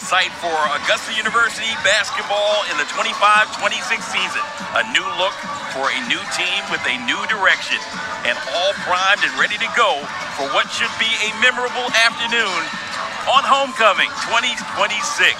sight for Augusta University basketball in the 25-26 season. A new look for a new team with a new direction, and all primed and ready to go for what should be a memorable afternoon on Homecoming 2026.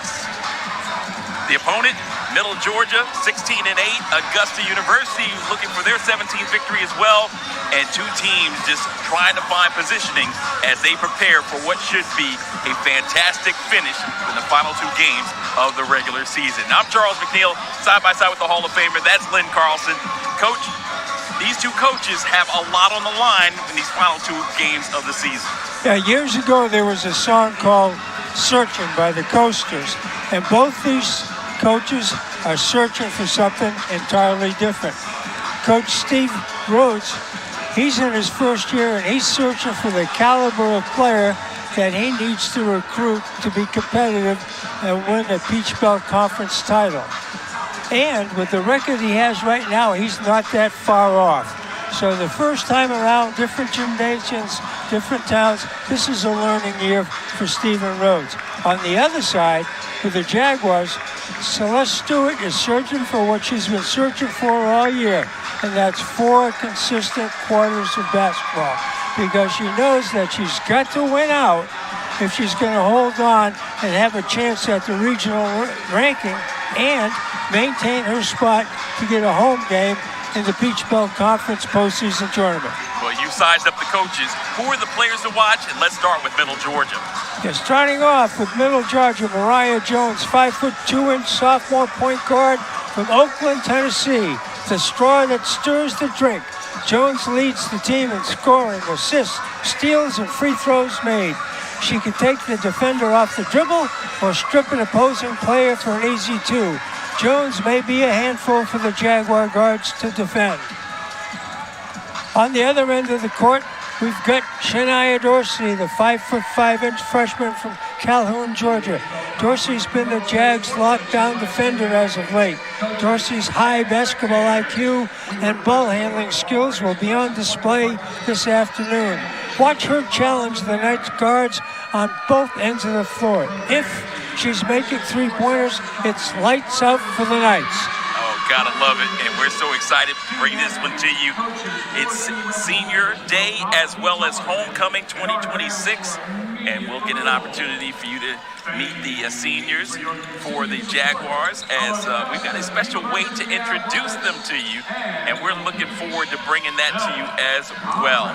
The opponent, Middle Georgia, 16-8. Augusta University looking for their 17th victory as well. And two teams just trying to find positioning as they prepare for what should be a fantastic finish in the final two games of the regular season. I'm Charles McNeil, side by side with the Hall of Famer. That's Lynn Carlson. Coach, these two coaches have a lot on the line in these final two games of the season. Yeah, years ago there was a song called Searching by the Coasters, and both these coaches are searching for something entirely different. Coach Steve Rhodes, he's in his first year and he's searching for the caliber of player that he needs to recruit to be competitive and win a Peach Belt Conference title. And with the record he has right now, he's not that far off. So the first time around, different gymnasiums, different towns, this is a learning year for Stephen Rhodes. On the other side, with the Jaguars, Celeste Stewart is searching for what she's been searching for all year, and that's 4 consistent quarters of basketball, because she knows that she's got to win out if she's going to hold on and have a chance at the regional ranking and maintain her spot to get a home game in the Peach Belt Conference postseason tournament. Well, you sized up the coaches. Who are the players to watch? And let's start with Middle Georgia. Yeah, starting off with Middle Georgia, Mariah Jones, 5'2" sophomore point guard from Oakland, Tennessee. The straw that stirs the drink. Jones leads the team in scoring, assists, steals, and free throws made. She can take the defender off the dribble or strip an opposing player for an easy 2. Jones may be a handful for the Jaguar guards to defend. On the other end of the court, we've got Shania Dorsey, the 5'5" freshman from Calhoun, Georgia. Dorsey's been the Jags' lockdown defender as of late. Dorsey's high basketball IQ and ball handling skills will be on display this afternoon. Watch her challenge the Knights guards on both ends of the floor. If she's making three-pointers, it's lights out for the Knights. Oh, gotta love it, and we're so excited to bring this one to you. It's Senior Day as well as Homecoming 2026, and we'll get an opportunity for you to meet the seniors for the Jaguars, as we've got a special way to introduce them to you, and we're looking forward to bringing that to you as well.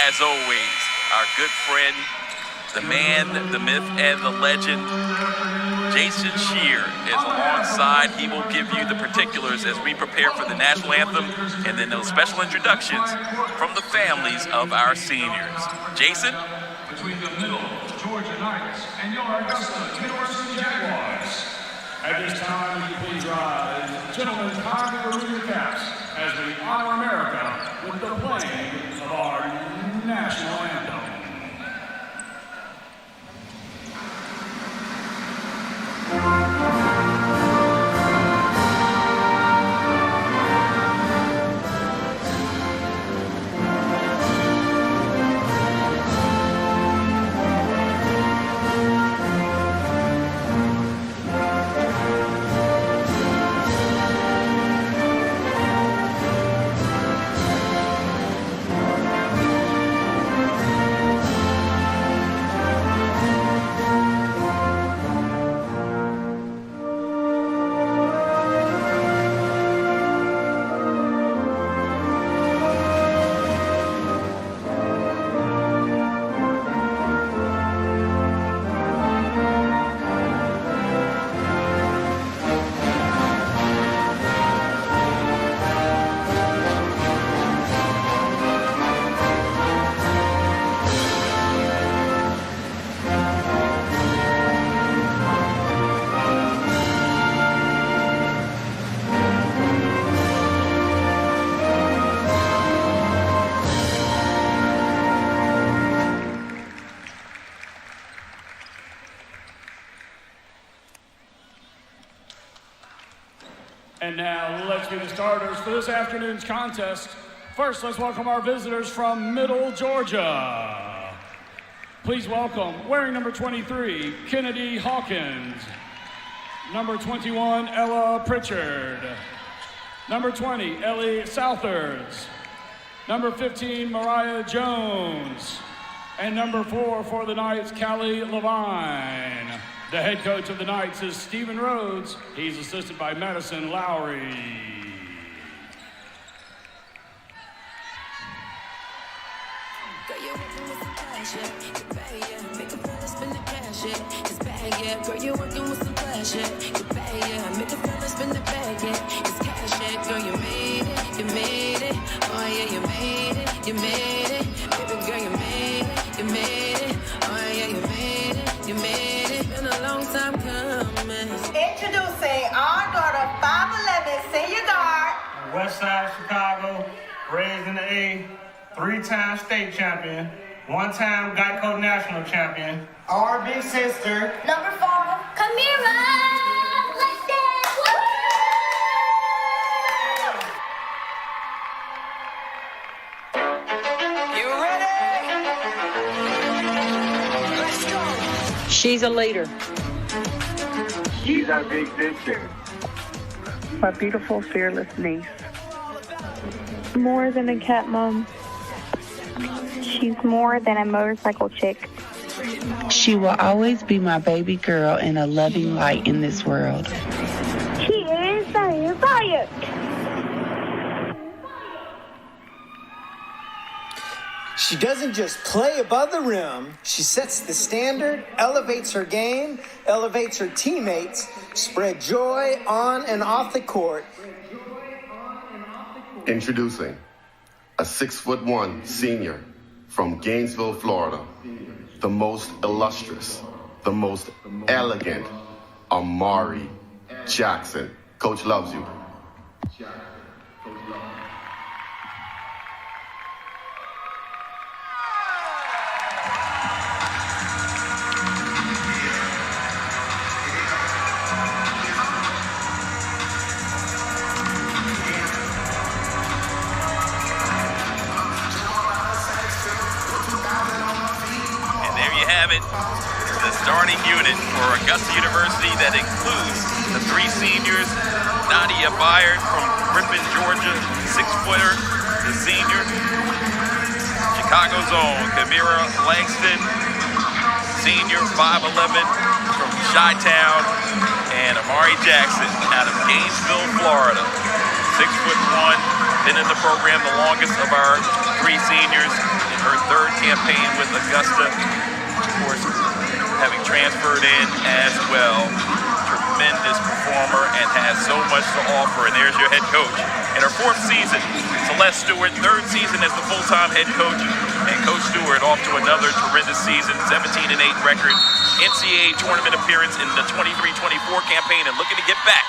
As always, our good friend, the man, the myth, and the legend, Jason Shear, is alongside. He will give you the particulars as we prepare for the national anthem and then those special introductions from the families of our seniors. Jason? Between the Middle Georgia Knights and your Augusta University Jaguars. At this time, will you please rise, gentlemen, kindly remove your caps as we honor America with the playing of our national anthem. And now, let's be the starters for this afternoon's contest. First, let's welcome our visitors from Middle Georgia. Please welcome, wearing number 23, Kennedy Hawkins. Number 21, Ella Pritchard. Number 20, Ellie Southards. Number 15, Mariah Jones. And number 4 for the Knights, Callie Levine. The head coach of the Knights is Stephen Rhodes. He's assisted by Madison Lowry. Girl, you're working with some cash, yeah. You pay, yeah. Make a fella spend the cash, yeah. It's bag, yeah. Girl, you're working with some cash, yeah. You pay, yeah. Make a fella spend the bag, yeah. It's cash, yeah. Girl, you made it, you made it. Oh yeah, you made it, you made it. Baby girl, you made it, you made it. Oh yeah, you made it, you made it. Been a long time coming. Introducing our daughter, 5'11", senior guard. West Side Chicago, raised in the A, 3-time state champion, 1-time Geico national champion. Our big sister, Number 4, Kamira! Let's dance! Woo! You ready? Let's go. She's a leader. She's our big sister. My beautiful, fearless niece. More than a cat mom. She's more than a motorcycle chick. She will always be my baby girl and a loving light in this world. She is fire. She doesn't just play above the rim. She sets the standard, elevates her game, elevates her teammates, spread joy on and off the court. Introducing a 6'1" senior from Gainesville, Florida, the most illustrious, the most elegant, Amari Jackson. Coach loves you. The starting unit for Augusta University that includes the 3 seniors, Nadia Byard from Ripon, Georgia, 6-footer, the senior, Chicago's own Kamira Langston, senior, 5'11", from Chi-Town, and Amari Jackson out of Gainesville, Florida, 6'1", been in the program the longest of our 3 seniors in her 3rd campaign with Augusta. Of course, having transferred in as well. Tremendous performer and has so much to offer. And there's your head coach. In her 4th season, Celeste Stewart, 3rd season as the full-time head coach. And Coach Stewart off to another tremendous season, 17-8 record, NCAA tournament appearance in the 23-24 campaign, and looking to get back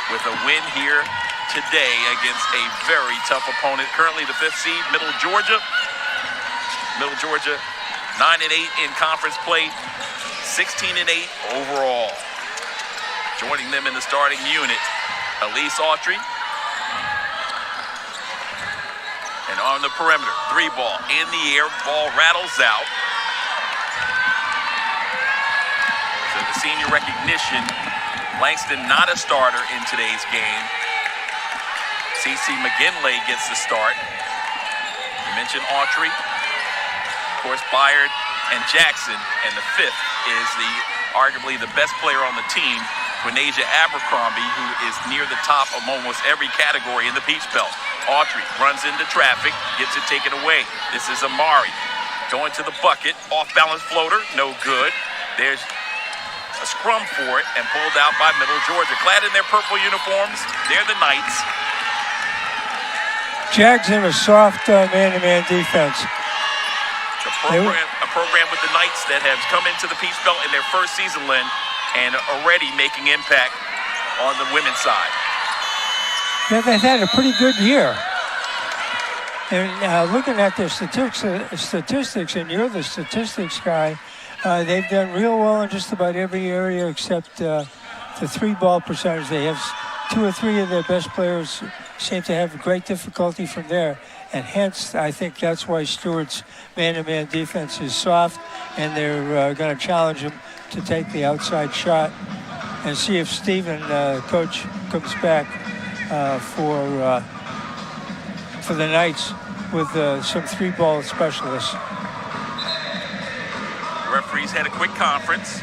with a win here today against a very tough opponent. Currently the 5th seed, Middle Georgia. 9-8 in conference play, 16-8 overall. Joining them in the starting unit, Elise Autry. And on the perimeter, 3-ball in the air, ball rattles out. So the senior recognition, Langston not a starter in today's game. CeCe McGinley gets the start. You mentioned Autry. Of course, Byard and Jackson, and the 5th is arguably the best player on the team, Quinasia Abercrombie, who is near the top of almost every category in the Peach Belt. Autry runs into traffic, gets it taken away. This is Amari going to the bucket, off-balance floater, no good. There's a scrum for it and pulled out by Middle Georgia. Clad in their purple uniforms, they're the Knights. Jags in a soft man-to-man defense. A program with the Knights that has come into the Peach Belt in their 1st season, Lynn, and already making impact on the women's side. Yeah, they've had a pretty good year. And looking at their statistics, and you're the statistics guy, they've done real well in just about every area except the 3-ball percentage. They have 2 or 3 of their best players seem to have great difficulty from there. And hence, I think that's why Stewart's man-to-man defense is soft, and they're going to challenge him to take the outside shot and see if Stephen, coach, comes back for the Knights with some three-ball specialists. Referees had a quick conference.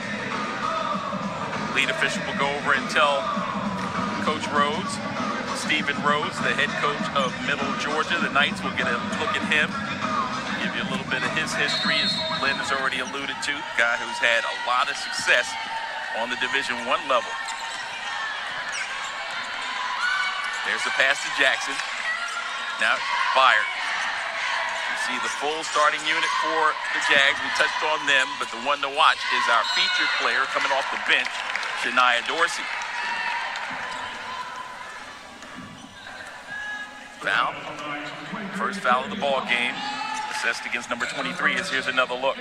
Lead official will go over and tell Coach Rhodes, Stephen Rhodes, the head coach of Middle Georgia. The Knights will get a look at him, give you a little bit of his history, as Lynn has already alluded to, guy who's had a lot of success on the Division I level. There's the pass to Jackson. Now fired. You see the full starting unit for the Jags. We touched on them, but the one to watch is our featured player coming off the bench, Shania Dorsey. Foul. First foul of the ball game. Assessed against number 23. Here's another look.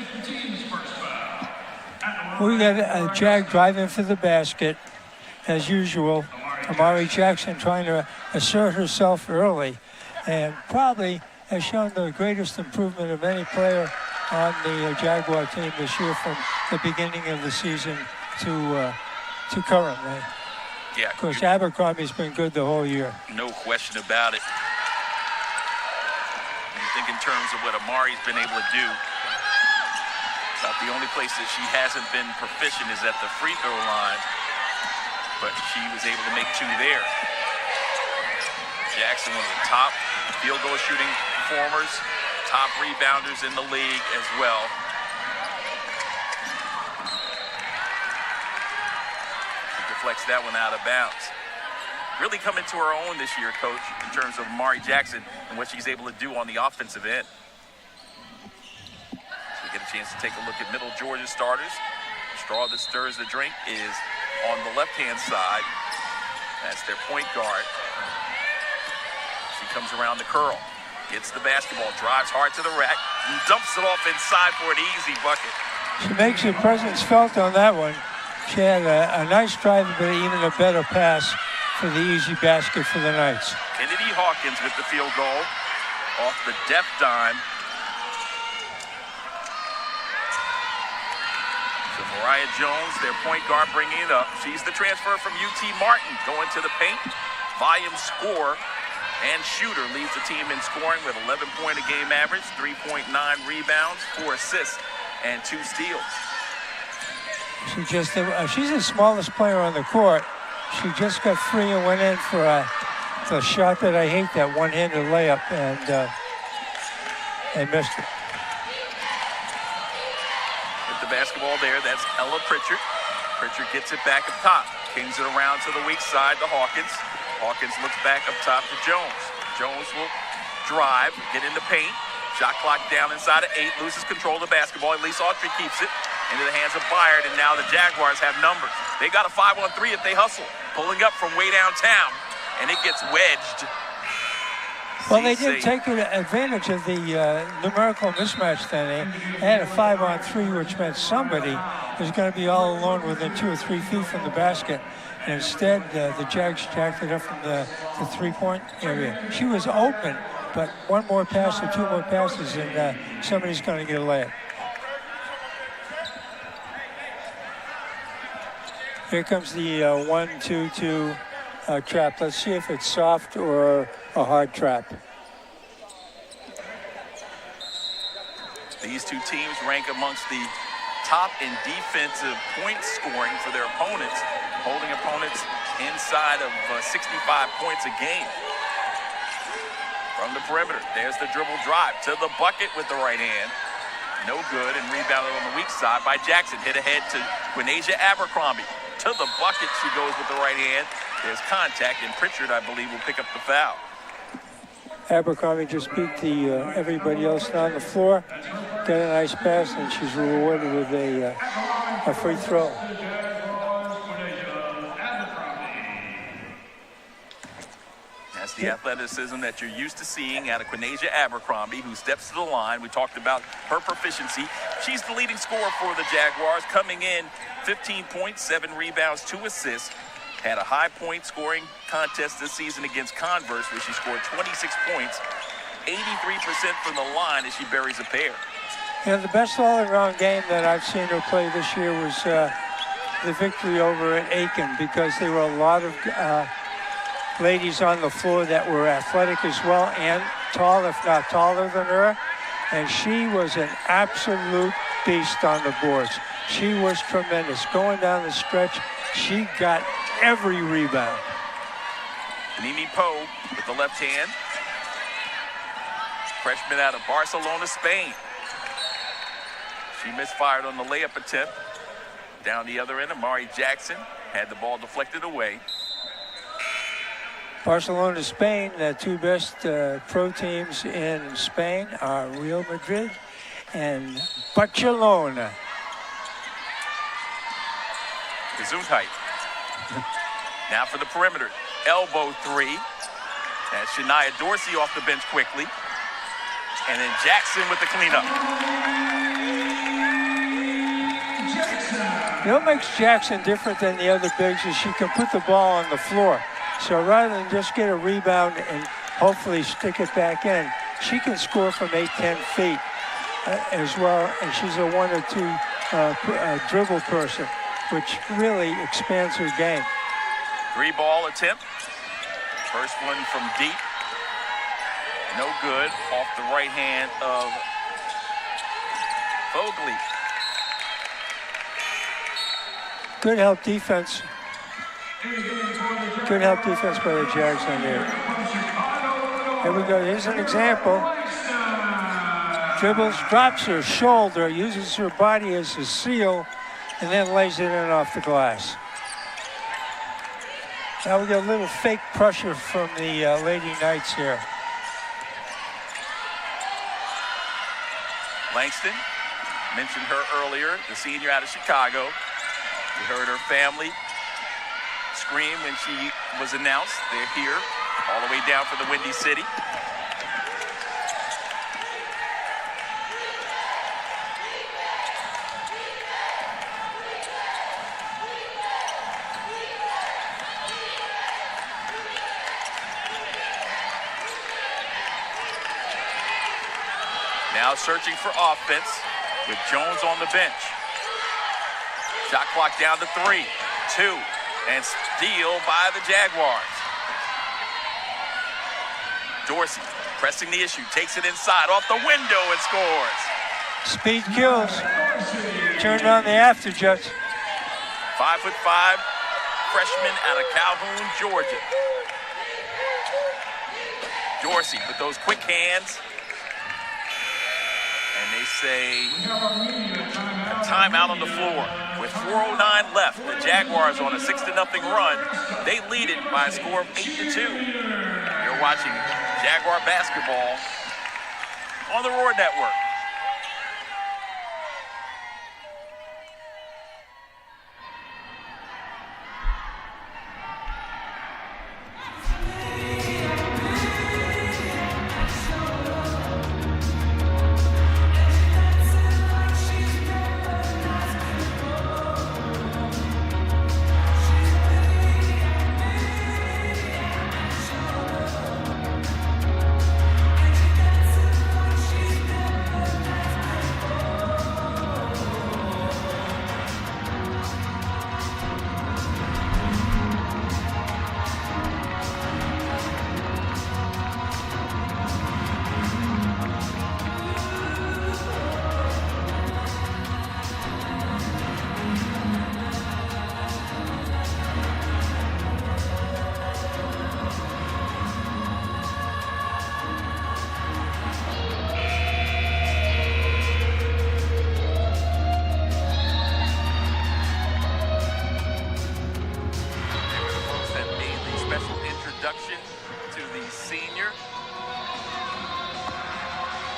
We got a Jag driving for the basket, as usual. Amari Jackson trying to assert herself early, and probably has shown the greatest improvement of any player on the Jaguar team this year from the beginning of the season to currently. Yeah. Of course, Abercrombie's been good the whole year. No question about it. You think in terms of what Amari's been able to do, about the only place that she hasn't been proficient is at the free throw line, but she was able to make two there. Jackson, one of the top field goal shooting performers, top rebounders in the league as well. She deflects that one out of bounds. Really coming to her own this year, Coach, in terms of Amari Jackson and what she's able to do on the offensive end. So we get a chance to take a look at Middle Georgia starters. The straw that stirs the drink is on the left-hand side. That's their point guard. She comes around the curl, gets the basketball, drives hard to the rack, and dumps it off inside for an easy bucket. She makes her presence felt on that one. She had a nice drive, but even a better pass for the easy basket for the Knights. Kennedy Hawkins with the field goal off the deft dime. So Mariah Jones, their point guard, bringing it up. She's the transfer from UT Martin, going to the paint. Volume scorer and shooter leads the team in scoring with 11-point-a-game average, 3.9 rebounds, 4 assists, and 2 steals. She's the smallest player on the court. She just got free and went in for the shot that I hate, that one-handed layup, and missed it. With the basketball there, that's Ella Pritchard. Pritchard gets it back up top. Kings it around to the weak side to Hawkins. Hawkins looks back up top to Jones. Jones will drive, get in the paint. Shot clock down inside of 8, loses control of the basketball. Elise Autry keeps it into the hands of Byard, and now the Jaguars have numbers. They got a 5-on-3 if they hustle. Pulling up from way downtown, and it gets wedged. Well, they did take advantage of the numerical mismatch then. They had a 5-on-3, which meant somebody was going to be all alone within 2 or 3 feet from the basket. And instead, the Jags jacked it up from the three-point area. She was open, but one more pass or 2 more passes, and somebody's going to get a layup. Here comes the 1-2-2 trap. Let's see if it's soft or a hard trap. These two teams rank amongst the top in defensive point scoring for their opponents, holding opponents inside of 65 points a game. From the perimeter, there's the dribble drive to the bucket with the right hand. No good, and rebounded on the weak side by Jackson. Hit ahead to Quinasia Abercrombie. To the bucket she goes with the right hand. There's contact, and Pritchard, I believe, will pick up the foul. Abercrombie just beat everybody else on the floor. Got a nice pass, and she's rewarded with a free throw. That's the athleticism that you're used to seeing out of Quinasia Abercrombie, who steps to the line. We talked about her proficiency. She's the leading scorer for the Jaguars, coming in 15 points, 7 rebounds, 2 assists. Had a high point scoring contest this season against Converse, where she scored 26 points 83% from the line as she buries a pair. The best all-around game that I've seen her play this year was the victory over at Aiken, because there were a lot of ladies on the floor that were athletic as well and tall, if not taller than her. And she was an absolute beast on the boards. She was tremendous. Going down the stretch, she got every rebound. Mimi Poe with the left hand. Freshman out of Barcelona, Spain. She misfired on the layup attempt. Down the other end, Amari Jackson had the ball deflected away. Barcelona, Spain, the two best pro teams in Spain are Real Madrid and Barcelona. Gesundheit. Now for the perimeter. Elbow three. That's Shania Dorsey off the bench quickly. And then Jackson with the cleanup. What makes Jackson different than the other bigs is she can put the ball on the floor. So rather than just get a rebound and hopefully stick it back in, she can score from 8-10 feet as well. And she's a 1 or 2 dribble person, which really expands her game. 3-ball attempt. First one from deep. No good. Off the right hand of Fogley. Good help defense. Good help defense by the Jags on there. Here we go. Here's an example. Dribbles, drops her shoulder, uses her body as a seal, and then lays it in off the glass. Now we got a little fake pressure from the Lady Knights here. Langston, mentioned her earlier, the senior out of Chicago. We heard her family scream when she was announced. They're here, all the way down from the Windy City. Now searching for offense with Jones on the bench. Shot clock down to 3, 2, and steal by the Jaguars. Dorsey pressing the issue, takes it inside, off the window and scores. Speed kills. Turned on the afterjets. 5'5", freshman out of Calhoun, Georgia. Dorsey with those quick hands. And they say a timeout on the floor. With 4:09 left, the Jaguars on a 6-0 run. They lead it by a score of 8-2. You're watching Jaguar basketball on the Roar Network.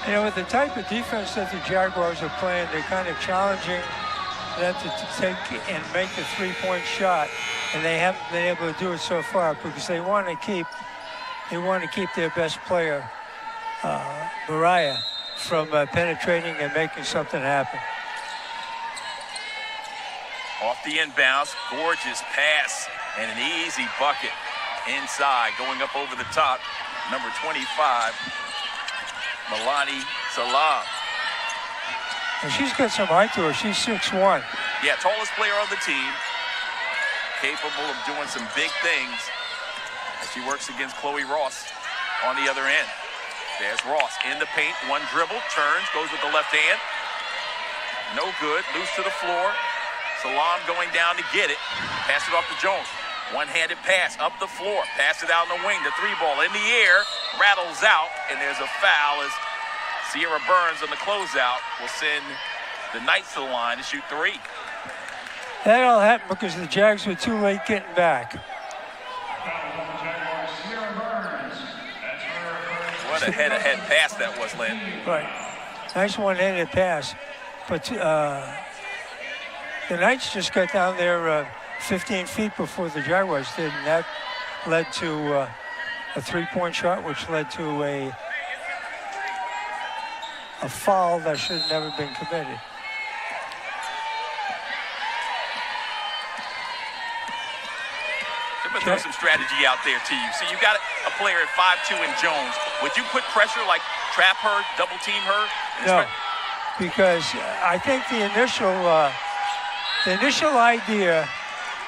You know, with the type of defense that the Jaguars are playing, they're kind of challenging them to take and make a three-point shot, and they haven't been able to do it so far because they want to keep their best player, Mariah, from penetrating and making something happen. Off the inbounds, gorgeous pass and an easy bucket inside, going up over the top. Number 25, Milani Salam. And she's got some height to her. She's 6'1". Yeah, tallest player on the team. Capable of doing some big things as she works against Chloe Ross on the other end. There's Ross in the paint, one dribble, turns, goes with the left hand. No good, loose to the floor. Salam going down to get it. Pass it off to Jones. One-handed pass up the floor. Pass it out in the wing. The three ball in the air. Rattles out, and there's a foul as Sierra Burns on the closeout will send the Knights to the line to shoot three. That all happened because the Jags were too late getting back. What a head-to-head pass that was, Lynn. Right. Nice one-handed pass. But the Knights just got down there 15 feet before the Jaguars did, and that led to a three-point shot, which led to a foul that should have never been committed. But there's some strategy out there to you. So you got a player at 5'2" in Jones. Would you put pressure, like trap her, double team her? No, because I think the initial idea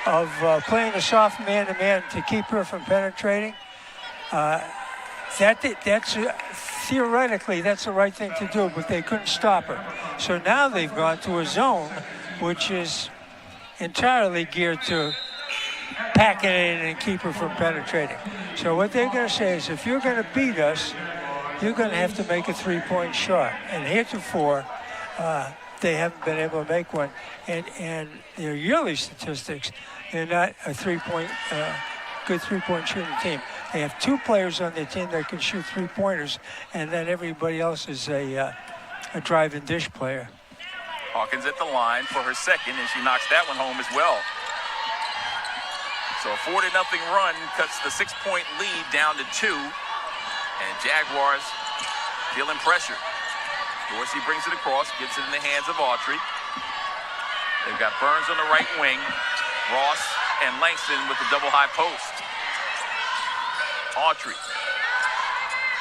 of playing a soft man-to-man to keep her from penetrating, that's theoretically that's the right thing to do, but they couldn't stop her. So now they've gone to a zone, which is entirely geared to pack it in and keep her from penetrating. So what they're going to say is, if you're going to beat us, you're going to have to make a three-point shot. And heretofore, they haven't been able to make one. And their yearly statistics, they're not a good three-point shooting team. They have two players on their team that can shoot three-pointers, and then everybody else is a drive and dish player. Hawkins at the line for her second, and she knocks that one home as well. So a 4-0 run cuts the 6-point lead down to 2. And Jaguars feeling pressure. Dorsey brings it across, gets it in the hands of Autry. They've got Burns on the right wing. Ross and Langston with the double high post. Autry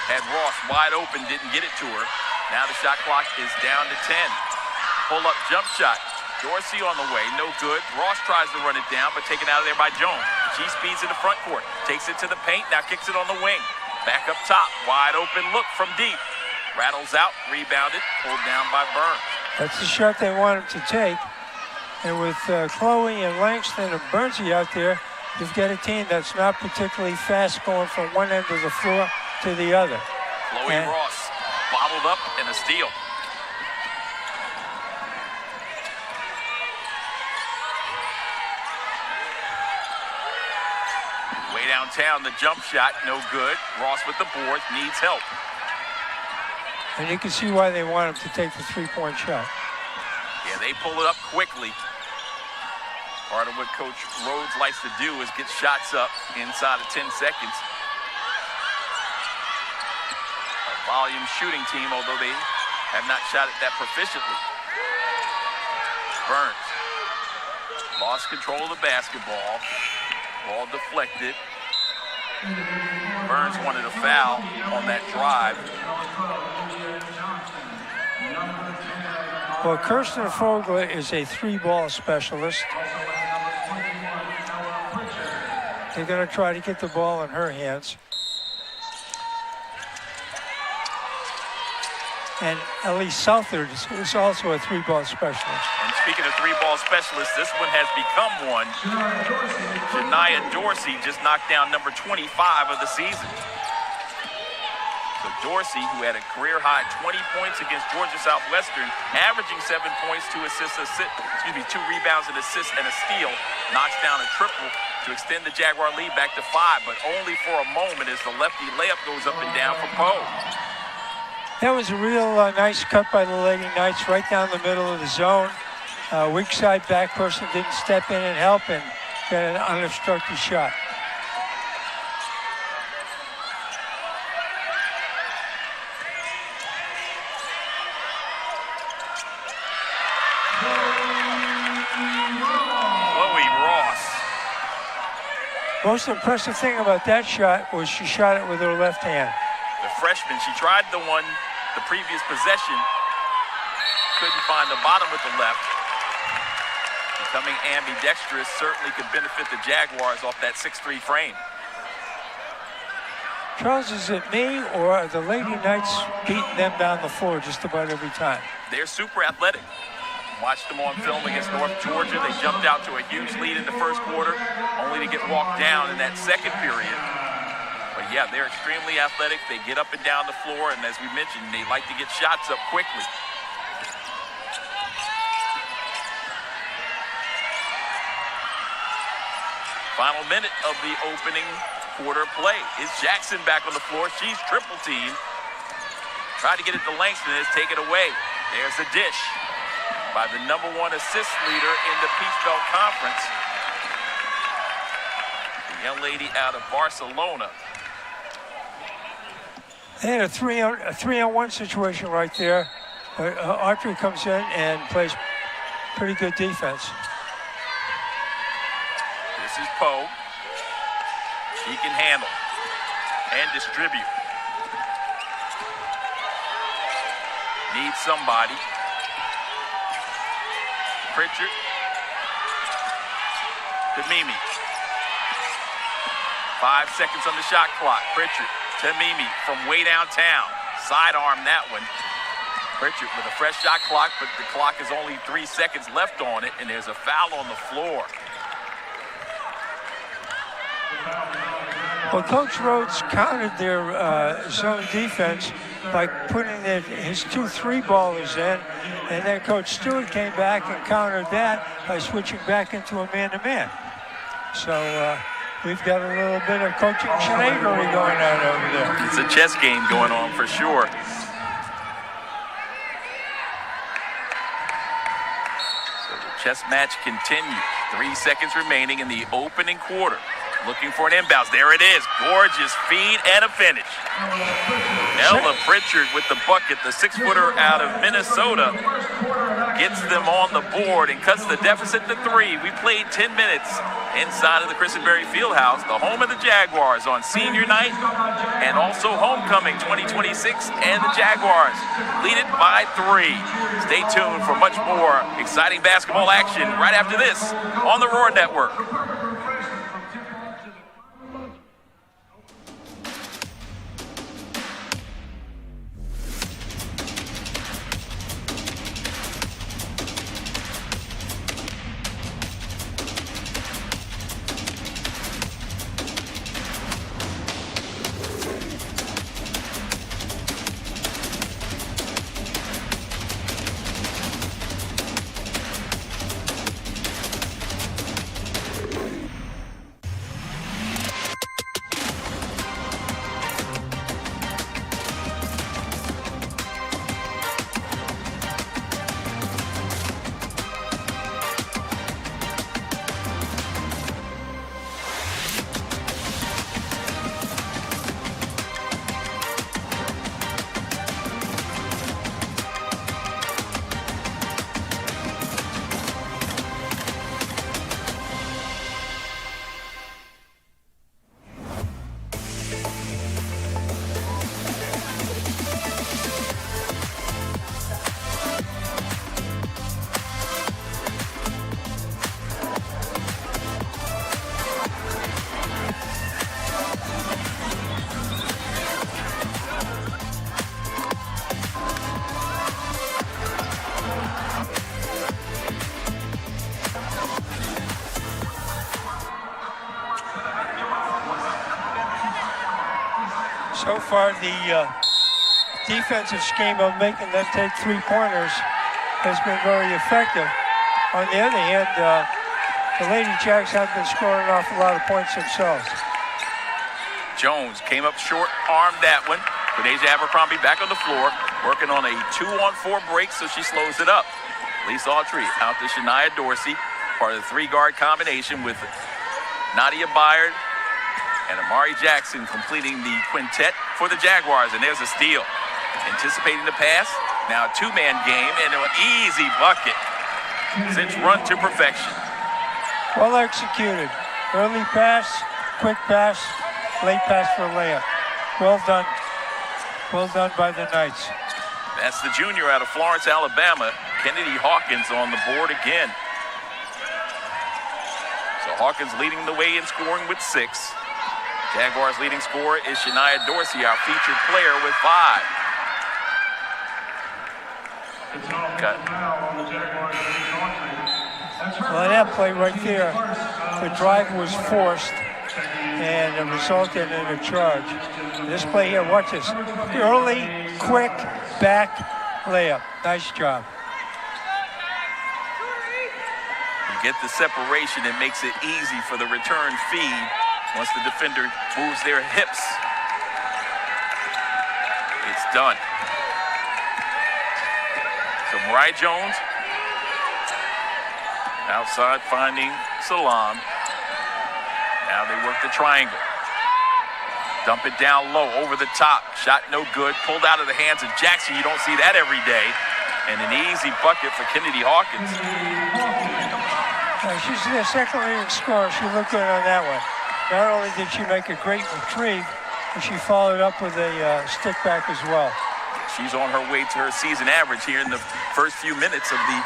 had Ross wide open, didn't get it to her. Now the shot clock is down to 10. Pull-up jump shot. Dorsey on the way, no good. Ross tries to run it down, but taken out of there by Jones. She speeds to the front court, takes it to the paint, now kicks it on the wing. Back up top, wide open look from deep. Rattles out, rebounded, pulled down by Burns. That's the shot they wanted to take. And with Chloe and Langston and Burnsy out there, you've got a team that's not particularly fast going from one end of the floor to the other. Chloe Ross bottled up and a steal. Way downtown, the jump shot, no good. Ross with the board, needs help. And you can see why they want him to take the three-point shot. Yeah, they pull it up quickly. Part of what Coach Rhodes likes to do is get shots up inside of 10 seconds. A volume shooting team, although they have not shot it that proficiently. Burns lost control of the basketball. Ball deflected. Burns wanted a foul on that drive. Well, Kirsten Fogler is a three-ball specialist. They're going to try to get the ball in her hands. And Ellie Southard is also a three-ball specialist. And speaking of three-ball specialists, this one has become one. Shania Dorsey just knocked down number 25 of the season. So Dorsey, who had a career-high 20 points against Georgia Southwestern, averaging 7 points, 2 rebounds, an assist, and a steal, knocks down a triple to extend the Jaguar lead back to 5, but only for a moment as the lefty layup goes up and down for Poe. That was a real nice cut by the Lady Knights right down the middle of the zone. Weak side back person didn't step in and help and got an unobstructed shot. Chloe Ross. Most impressive thing about that shot was she shot it with her left hand. The freshman, she tried the the previous possession. Couldn't find the bottom with the left. Becoming ambidextrous certainly could benefit the Jaguars off that 6'3" frame. Charles, is it me or are the Lady Knights beating them down the floor just about every time? They're super athletic. Watched them on film against North Georgia. They jumped out to a huge lead in the first quarter, only to get walked down in that second period. But yeah, they're extremely athletic. They get up and down the floor, and as we mentioned, they like to get shots up quickly. Final minute of the opening quarter play. Is Jackson back on the floor? She's triple teamed. Tried to get it to Langston. It's taken away. There's a dish by the #1 assist leader in the Peach Belt Conference. The young lady out of Barcelona. They had a three-on-one situation right there. But Autry comes in and plays pretty good defense. This is Poe. He can handle and distribute. Needs somebody. Pritchard to Mimi. 5 seconds on the shot clock. Pritchard to Mimi from way downtown. Sidearm that one. Pritchard with a fresh shot clock, but the clock is only 3 seconds left on it, and there's a foul on the floor. Well, Coach Rhodes countered their zone defense by putting his 2 3-ballers in, and then Coach Stewart came back and countered that by switching back into a man-to-man. So we've got a little bit of coaching shenanigans going on over there. It's a chess game going on for sure. So the chess match continues. 3 seconds remaining in the opening quarter. Looking for an inbounds. There it is. Gorgeous feed and a finish. Ella Pritchard with the bucket. The 6-footer out of Minnesota gets them on the board and cuts the deficit to 3. We played 10 minutes inside of the Christenberry Fieldhouse, the home of the Jaguars on senior night and also homecoming 2026, and the Jaguars lead it by 3. Stay tuned for much more exciting basketball action right after this on the Roar Network. So far, the defensive scheme of making them take 3-pointers has been very effective. On the other hand, the Lady Jacks have been scoring an awful lot of points themselves. Jones came up short, armed that one. Deja Abercrombie back on the floor, working on a 2-on-4 break, so she slows it up. Lisa Autry out to Shania Dorsey, part of the 3-guard combination with Nadia Byard and Amari Jackson completing the quintet for the Jaguars, and there's a steal. Anticipating the pass, now a 2-man game, and an easy bucket. Since run to perfection. Well executed. Early pass, quick pass, late pass for a layup. Well done. Well done by the Knights. That's the junior out of Florence, Alabama. Kennedy Hawkins on the board again. So Hawkins leading the way in scoring with 6. Jaguars' leading scorer is Shania Dorsey, our featured player, with 5. Well, that play right there, the drive was forced and it resulted in a charge. This play here, watch this. Early, quick, back layup. Nice job. You get the separation, it makes it easy for the return feed once the defender moves their hips. It's done. So Mariah Jones outside finding Salam. Now they work the triangle. Dump it down low, over the top. Shot no good. Pulled out of the hands of Jackson. You don't see that every day. And an easy bucket for Kennedy Hawkins. She's the second leading scorer. She looked good on that one. Not only did she make a great retrieve, but she followed up with a stick back as well. She's on her way to her season average here in the first few minutes of the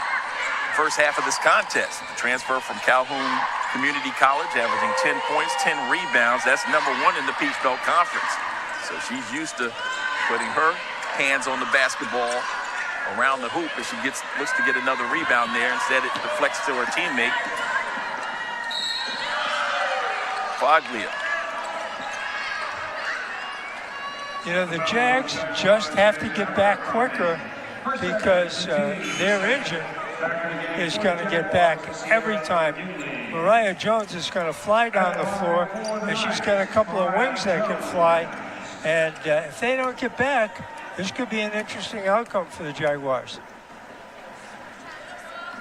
first half of this contest. The transfer from Calhoun Community College, averaging 10 points, 10 rebounds. That's number 1 in the Peach Belt Conference. So she's used to putting her hands on the basketball around the hoop as she looks to get another rebound there. Instead, it deflects to her teammate, Foglia. You know, the Jags just have to get back quicker because their engine is going to get back every time. Mariah Jones is going to fly down the floor, and she's got a couple of wings that can fly. And if they don't get back, this could be an interesting outcome for the Jaguars.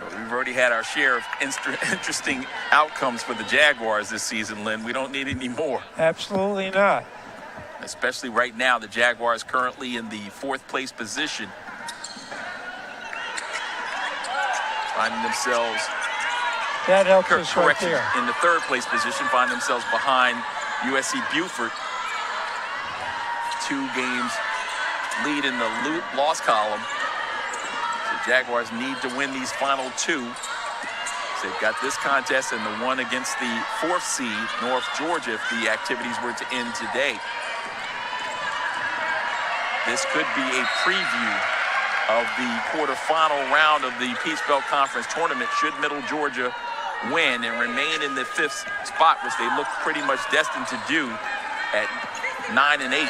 We've already had our share of interesting outcomes for the Jaguars this season, Lynn. We don't need any more. Absolutely not. Especially right now, the Jaguars currently in the 4th place position. Finding themselves, that helps us right there. In the 3rd place position, find themselves behind USC Beaufort. 2 games lead in the loss column. The Jaguars need to win these final 2. So they've got this contest and the one against the 4th seed, North Georgia, if the activities were to end today. This could be a preview of the quarterfinal round of the Peach Belt Conference tournament should Middle Georgia win and remain in the 5th spot, which they look pretty much destined to do at 9-8.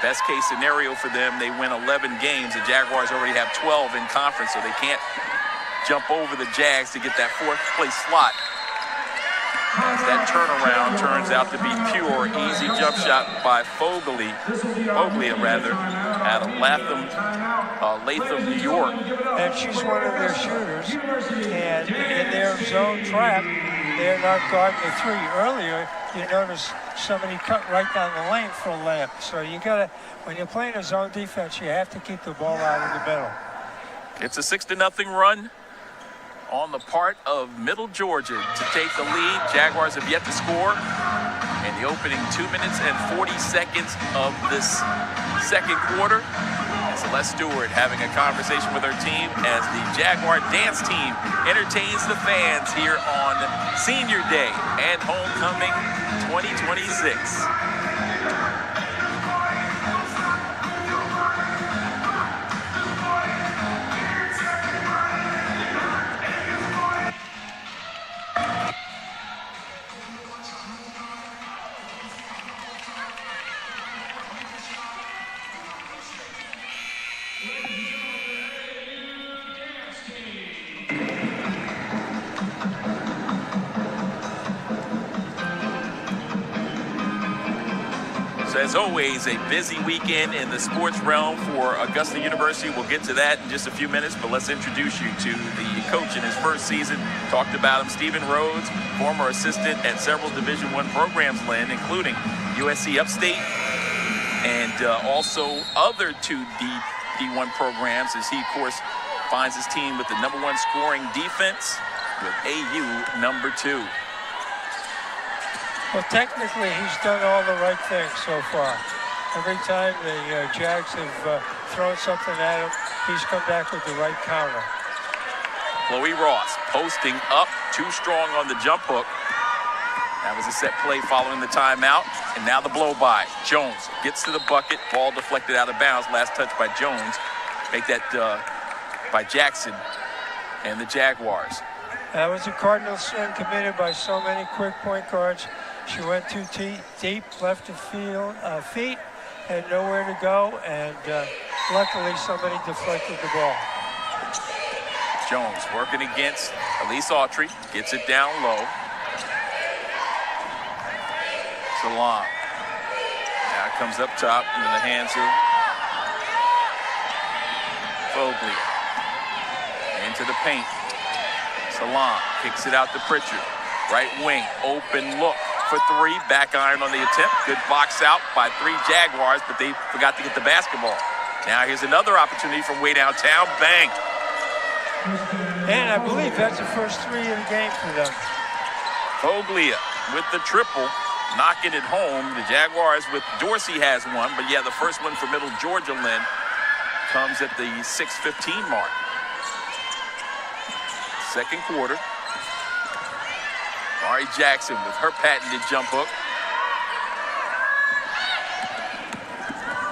Best case scenario for them, they win 11 games. The Jaguars already have 12 in conference, so they can't jump over the Jags to get that 4th place slot. As that turnaround turns out to be pure, easy jump shot by Foglia out of Latham, New York. And she's one of their shooters, and in their zone trap, they're not guarding the 3. Earlier, you notice somebody cut right down the lane for a layup. So you gotta, when you're playing a zone defense, you have to keep the ball out of the middle. It's a 6-0 run on the part of Middle Georgia to take the lead. Jaguars have yet to score in the opening 2 minutes and 40 seconds of this second quarter. And Celeste Stewart having a conversation with her team as the Jaguar dance team entertains the fans here on Senior Day and Homecoming 2026. As always, a busy weekend in the sports realm for Augusta University. We'll get to that in just a few minutes, but let's introduce you to the coach in his first season. Talked about him, Stephen Rhodes, former assistant at several Division I programs, Lynn, including USC Upstate and also other 2 D1 programs, as he, of course, finds his team with the #1 scoring defense with AU #2. Well, technically, he's done all the right things so far. Every time the Jags have thrown something at him, he's come back with the right counter. Chloe Ross posting up, too strong on the jump hook. That was a set play following the timeout, and now the blow-by. Jones gets to the bucket, ball deflected out of bounds, last touch by Jones. Make that by Jackson and the Jaguars. That was a Cardinal sin committed by so many quick point guards. She went too deep, left the feet, had nowhere to go, and luckily somebody deflected the ball. Jones working against Elise Autry, gets it down low. Salam. Now it comes up top into the hands of Foglia. Into the paint. Salam kicks it out to Pritchard. Right wing, open look for three. Back iron on the attempt. Good box out by 3 Jaguars, but they forgot to get the basketball. Now here's another opportunity from way downtown. Bang. And I believe that's the first 3 of the game for them. Foglia with the triple, knocking it home. The Jaguars with Dorsey has one, but yeah, the first one for Middle Georgia, Lynn, comes at the 6:15 mark. Second quarter. Mari Jackson with her patented jump hook.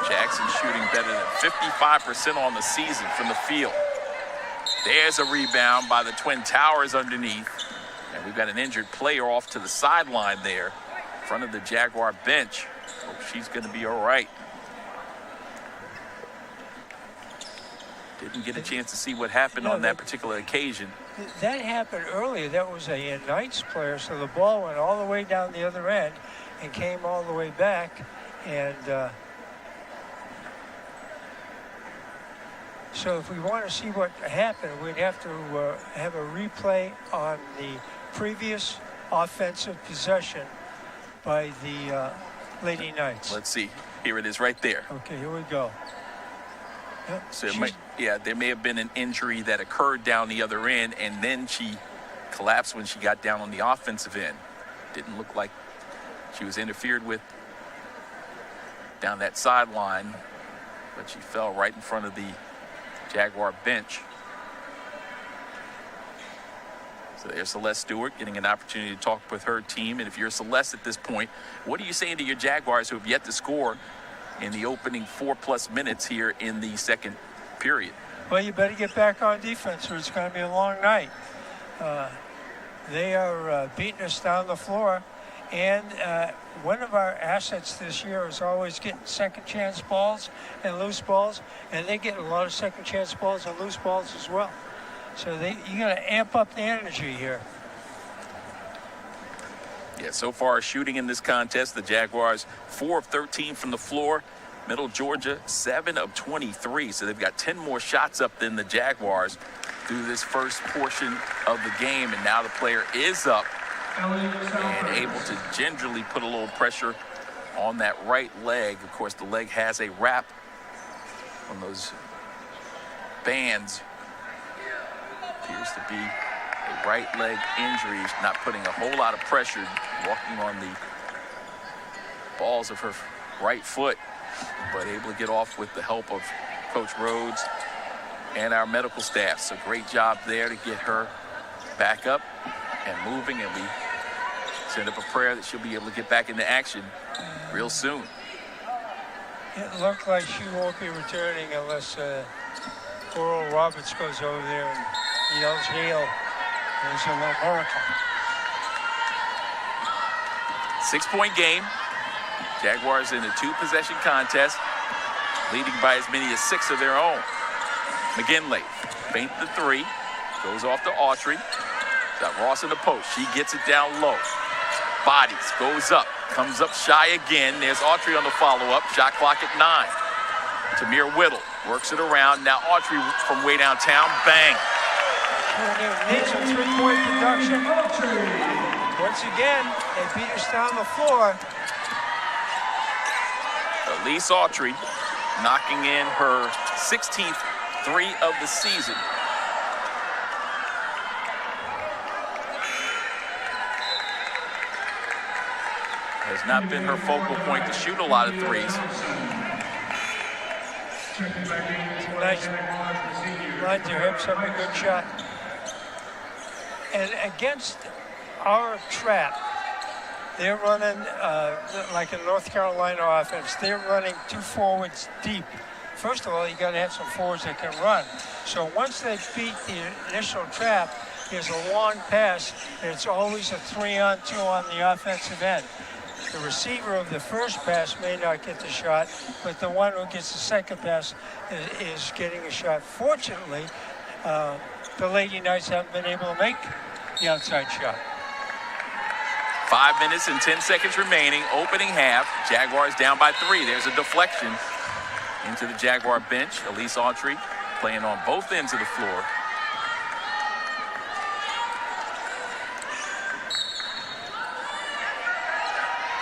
Jackson shooting better than 55% on the season from the field. There's a rebound by the Twin Towers underneath. And we've got an injured player off to the sideline there in front of the Jaguar bench. Hope she's going to be all right. Didn't get a chance to see what happened on that particular occasion. That happened earlier. That was a Knights player, so the ball went all the way down the other end and came all the way back. And so if we want to see what happened, we'd have to have a replay on the previous offensive possession by the Lady Knights. Let's see. Here it is right there. Okay, here we go. Yep. So there may have been an injury that occurred down the other end, and then she collapsed when she got down on the offensive end. Didn't look like she was interfered with down that sideline, but she fell right in front of the Jaguar bench. So there's Celeste Stewart getting an opportunity to talk with her team. And if you're Celeste at this point, what are you saying to your Jaguars who have yet to score in the opening 4+ minutes here in the second period? Well, you better get back on defense or it's going to be a long night. They are beating us down the floor. And one of our assets this year is always getting second chance balls and loose balls. And they get a lot of second chance balls and loose balls as well. So you got to amp up the energy here. Yeah, so far shooting in this contest, the Jaguars 4 of 13 from the floor. Middle Georgia 7 of 23. So they've got 10 more shots up than the Jaguars through this first portion of the game. And now the player is up and able to gingerly put a little pressure on that right leg. Of course, the leg has a wrap on those bands. Appears to be a right leg injury. She's not putting a whole lot of pressure, walking on the balls of her right foot, but able to get off with the help of Coach Rhodes and our medical staff. So great job there to get her back up and moving, and we send up a prayer that she'll be able to get back into action real soon. It looked like she won't be returning unless Oral Roberts goes over there and yells hail. There's a America. 6-point game. Jaguars in a 2-possession contest, leading by as many as 6 of their own. McGinley feint the 3, goes off to Autry. Got Ross in the post. She gets it down low. Bodies, goes up, comes up shy again. There's Autry on the follow-up. Shot clock at 9. Tamir Whittle works it around. Now Autry from way downtown. Bang. They need some 3-point production. Once again, they beat us down the floor. Elise Autry knocking in her 16th 3 of the season. Has not been her focal point to shoot a lot of threes. Checking back in for Nice. Jaguars, the senior. Lines your hips up, a good shot. And against our trap, they're running, like in North Carolina offense, they're running 2 forwards deep. First of all, you got to have some forwards that can run. So once they beat the initial trap, there's a long pass, and it's always a 3-on-2 on the offensive end. The receiver of the first pass may not get the shot, but the one who gets the second pass is getting a shot. Fortunately, the Lady Knights haven't been able to make the outside shot. 5 minutes and 10 seconds remaining, opening half. Jaguars down by 3. There's a deflection into the Jaguar bench. Elise Autry playing on both ends of the floor.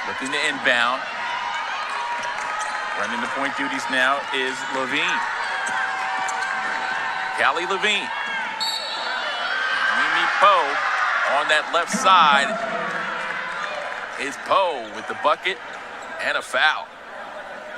Looking to inbound. Running the point duties now is Levine. Callie Levine. Mimi Poe on that left side. Is Poe with the bucket and a foul.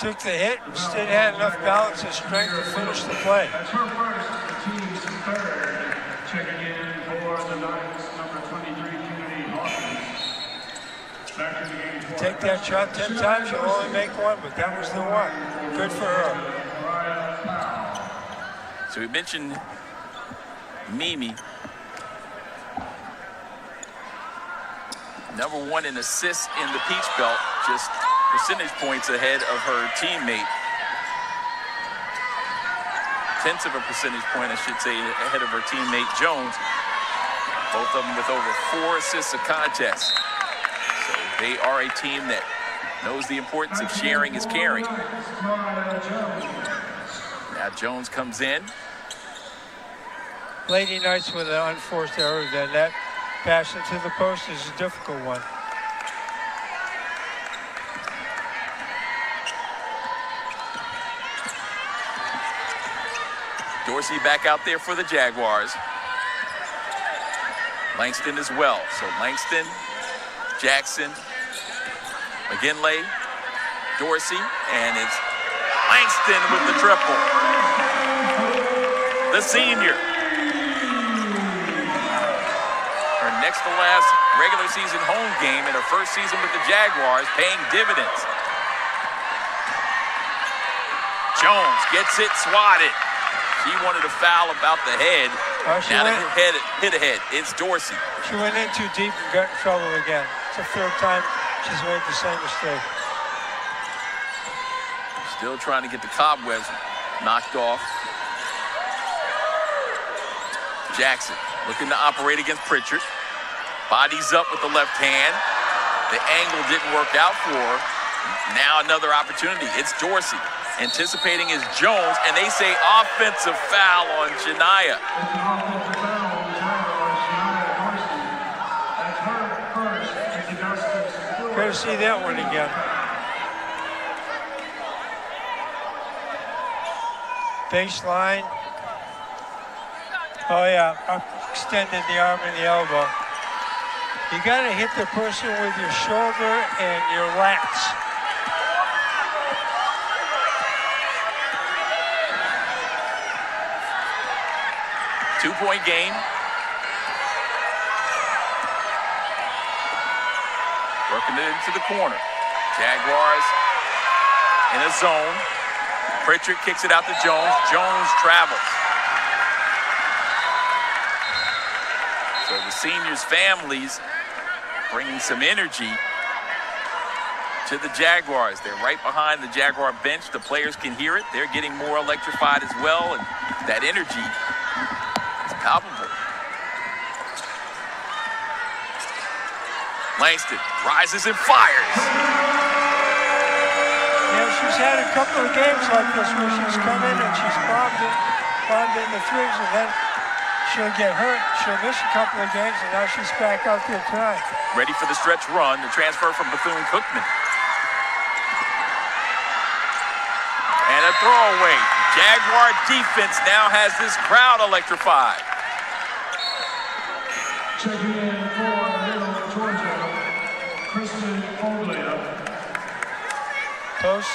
Took the hit, instead had enough balance and strength to finish the play. That's her first, the team's third. Checking in for the Knights, number 23, Kennedy Hawkins. Back in the game for Take that shot 10 times, you'll only make one, but that was the one. Good for her. So we mentioned Mimi. Number 1 in assists in the Peach Belt, just percentage points ahead of her teammate. Tenths of a percentage point, I should say, ahead of her teammate Jones. Both of them with over 4 assists a contest. So they are a team that knows the importance of sharing is caring. Now Jones comes in. Lady Knights with an unforced error, then that pass into the post is a difficult one. Dorsey back out there for the Jaguars. Langston as well. So Langston, Jackson, McGinley, Dorsey, and it's Langston with the triple. The senior. Her next to last regular season home game in her first season with the Jaguars, paying dividends. Jones gets it swatted. She wanted a foul about the head. Now hit ahead. It's Dorsey. She went in too deep and got in trouble again. It's the third time she's made the same mistake. Still trying to get the cobwebs knocked off. Jackson looking to operate against Pritchard. Bodies up with the left hand. The angle didn't work out for her. Now another opportunity. It's Dorsey. Anticipating is Jones, and they say offensive foul on Shania. Gotta see that one again. Baseline. Oh yeah, extended the arm and the elbow. You gotta hit the person with your shoulder and your lats. Two-point game. Working it into the corner. Jaguars in a zone. Pritchard kicks it out to Jones. Jones travels. So the seniors' families bringing some energy to the Jaguars. They're right behind the Jaguar bench. The players can hear it. They're getting more electrified as well, and that energy is palpable. Langston rises and fires. Yeah, she's had a couple of games like this where she's come in and she's bombed in the threes, and then she'll get hurt. She'll miss a couple of games, and now she's back out there tonight. Ready for the stretch run, the transfer from Bethune-Cookman. And a throwaway. Jaguar defense now has this crowd electrified. Checking in for Georgia, Kristen Foglia. Post.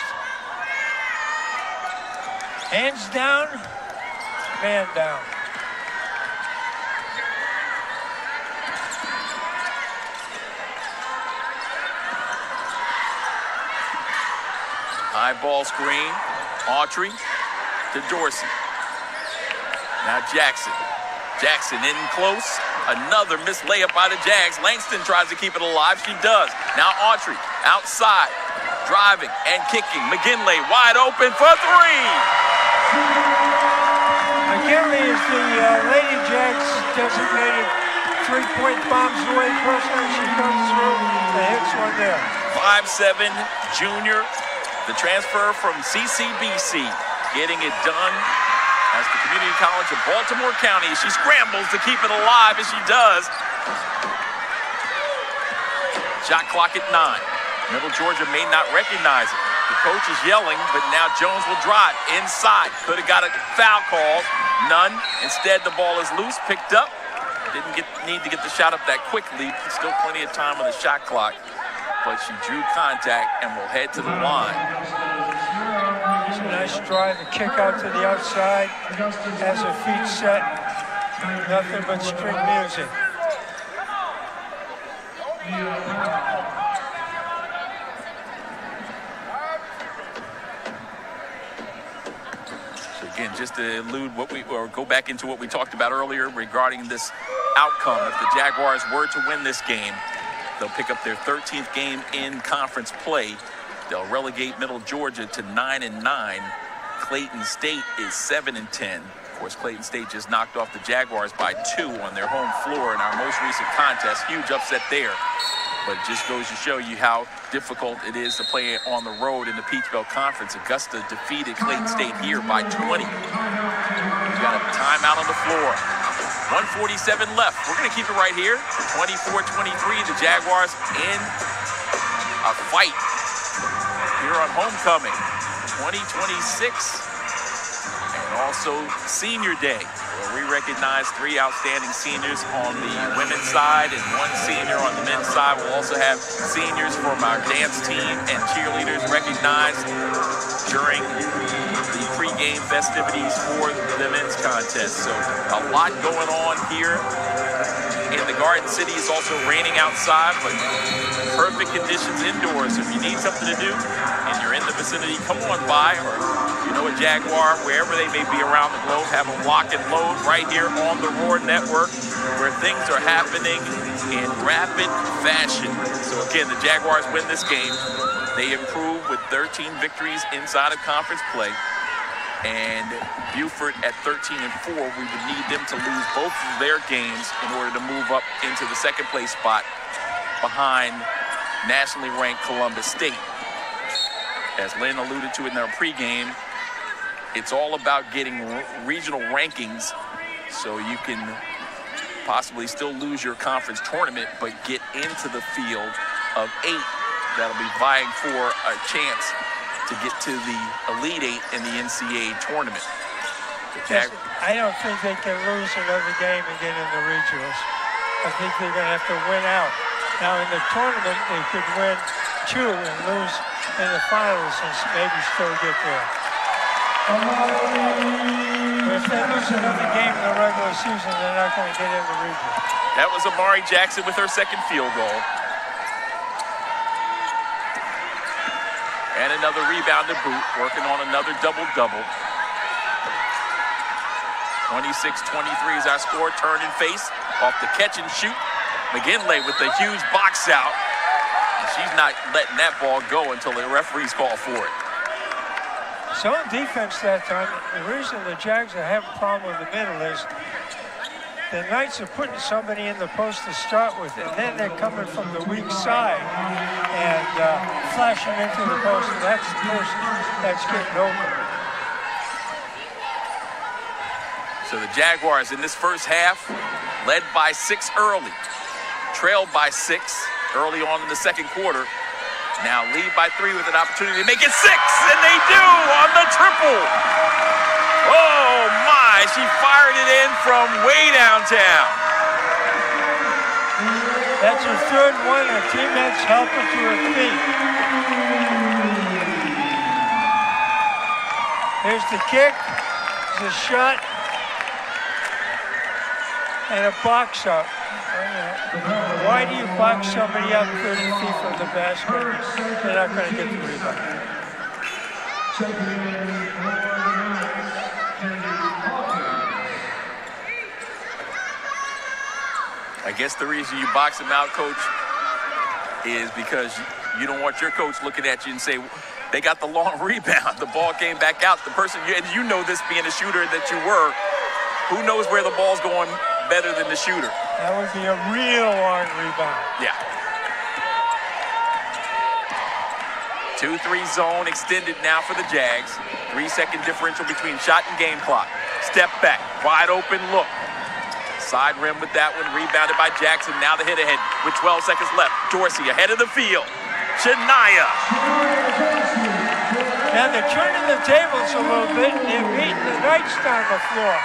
Hands down, man down. High ball screen. Autry to Dorsey. Now Jackson. Jackson in close. Another missed layup by the Jags. Langston tries to keep it alive. She does. Now Autry outside. Driving and kicking. McGinley wide open for three. McGinley is the Lady Jags designated three-point bombs away person. She comes through and hits one there. 5'7" junior. The transfer from CCBC, getting it done as the Community College of Baltimore County. She scrambles to keep it alive, as she does. Shot clock at 9. Middle Georgia may not recognize it. The coach is yelling, but now Jones will drive inside. Could have got a foul call. None. Instead, the ball is loose, picked up. Didn't need to get the shot up that quickly. Still plenty of time on the shot clock. But she drew contact and will head to the line. It's a nice drive, a kick out to the outside, has her feet set, nothing but string music. So again, just to elude go back into what we talked about earlier regarding this outcome. If the Jaguars were to win this game, they'll pick up their 13th game in conference play. They'll relegate Middle Georgia to 9-9. Clayton State is 7-10. Of course, Clayton State just knocked off the Jaguars by 2 on their home floor in our most recent contest. Huge upset there. But it just goes to show you how difficult it is to play on the road in the Peach Belt Conference. Augusta defeated Clayton State here by 20. We've got a timeout on the floor. 1:47 left. We're going to keep it right here. 24-23, the Jaguars in a fight here on homecoming 2026. And also Senior Day, where we recognize 3 outstanding seniors on the women's side and 1 senior on the men's side. We'll also have seniors from our dance team and cheerleaders recognized during the pregame festivities for the men's contest. So a lot going on here in the Garden City. It's also raining outside, but perfect conditions indoors. So if you need something to do and you're in the vicinity, come on by, or you know a Jaguar, wherever they may be around the globe, have them lock and load right here on the Roar Network, where things are happening in rapid fashion. So again, the Jaguars win this game. They improve with 13 victories inside of conference play. And Buford at 13-4, we would need them to lose both of their games in order to move up into the second place spot behind nationally ranked Columbus State. As Lynn alluded to in our pregame, it's all about getting regional rankings so you can possibly still lose your conference tournament, but get into the field of 8 that'll be vying for a chance to get to the Elite 8 in the NCAA tournament. I don't think they can lose another game and get in the regionals. I think they're going to have to win out. Now in the tournament, they could win 2 and lose in the finals and maybe still get there. But if they lose another game in the regular season, they're not going to get in the region. That was Amari Jackson with her second field goal. And another rebound to boot, working on another double-double. 26-23 is our score. Turn and face off the catch and shoot. McGinley with the huge box out. And she's not letting that ball go until the referees call for it. So in defense that time, the reason the Jags are having a problem with the middle is the Knights are putting somebody in the post to start with, and then they're coming from the weak side and flashing into the post, and that's the person that's getting open. So the Jaguars in this first half led by 6 early, trailed by 6 early on in the second quarter. Now lead by 3 with an opportunity to make it 6, and they do on the triple. Oh my, she fired it in from way downtown. That's her third one, her teammates help her to her feet. Here's the kick, the shot, and a box up. Why do you box somebody up 30 feet from the basket? They're not going to get the rebound. I guess the reason you box him out, Coach, is because you don't want your coach looking at you and say, they got the long rebound. The ball came back out. The person, and you know this being a shooter that you were, who knows where the ball's going better than the shooter? That would be a real long rebound. Yeah. 2-3 zone extended now for the Jags. 3-second differential between shot and game clock. Step back, wide open look. Side rim with that one, rebounded by Jackson. Now the hit ahead with 12 seconds left. Dorsey ahead of the field. Shania. Now they're turning the tables a little bit, and they're beating the Knights down the floor.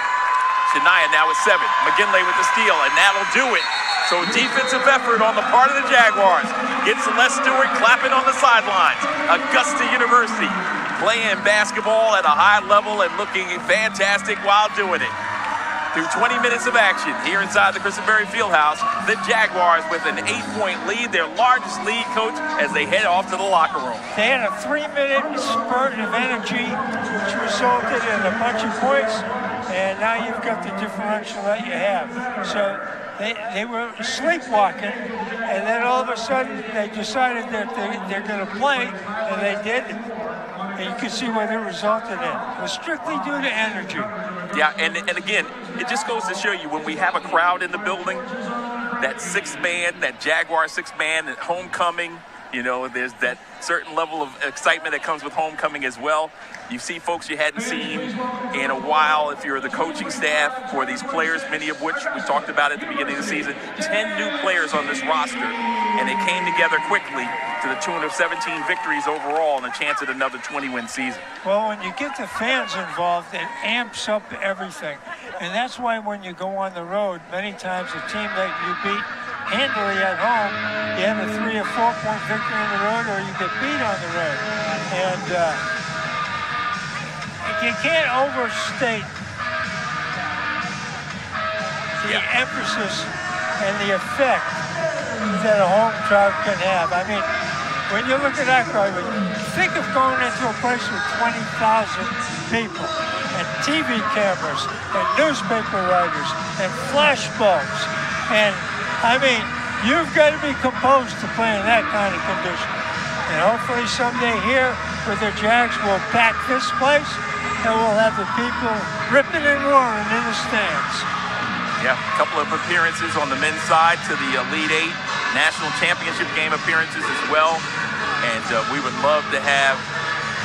Shania now with 7. McGinley with the steal, and that'll do it. So defensive effort on the part of the Jaguars. Gets Les Stewart clapping on the sidelines. Augusta University playing basketball at a high level and looking fantastic while doing it. Through 20 minutes of action here inside the Christenberry Fieldhouse, the Jaguars with an 8-point lead, their largest lead, Coach, as they head off to the locker room. They had a 3-minute spurt of energy, which resulted in a bunch of points, and now you've got the differential that you have. So they were sleepwalking, and then all of a sudden they decided that they're going to play, and they did. And you can see what it resulted in. It was strictly due to energy. Yeah, and again, it just goes to show you when we have a crowd in the building, that sixth man, that Jaguar sixth man at homecoming, you know, there's that certain level of excitement that comes with homecoming as well. You see folks you hadn't seen in a while if you're the coaching staff for these players, many of which we talked about at the beginning of the season. 10 new players on this roster, and they came together quickly to the tune of 17 victories overall and a chance at another 20-win season. Well, when you get the fans involved, it amps up everything. And that's why when you go on the road, many times a team that you beat handily at home, you have a 3 or 4 point victory on the road, or you get beat on the road. And you can't overstate the emphasis and the effect that a home crowd can have. I mean, when you look at that crowd, think of going into a place with 20,000 people and TV cameras and newspaper writers and flash bulbs. And I mean, you've got to be composed to play in that kind of condition. And hopefully someday here with the Jags will pack this place and we'll have the people ripping and roaring in the stands. Yeah, a couple of appearances on the men's side to the Elite Eight National Championship game appearances as well. And we would love to have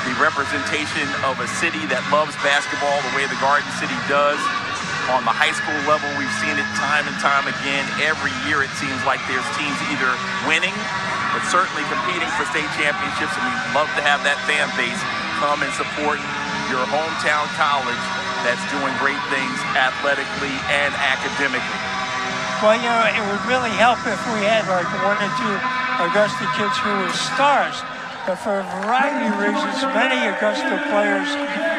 the representation of a city that loves basketball the way the Garden City does. On the high school level, we've seen it time and time again. Every year it seems like there's teams either winning, but certainly competing for state championships. And we'd love to have that fan base come and support your hometown college that's doing great things athletically and academically. Well, you know, it would really help if we had like 1 or 2 Augusta kids who were stars. But for a variety of reasons, many Augusta players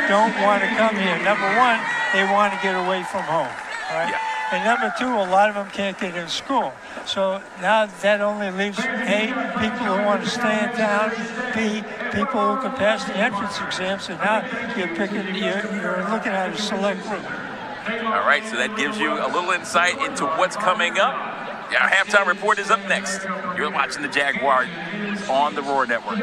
don't want to come here. Number one, they want to get away from home. Right? Yeah. And number two, a lot of them can't get in school. So now that only leaves A, people who want to stay in town, B, people who can pass the entrance exams, and now you're looking at a select group. All right, so that gives you a little insight into what's coming up. Our halftime report is up next. You're watching the Jaguars on the Roar Network.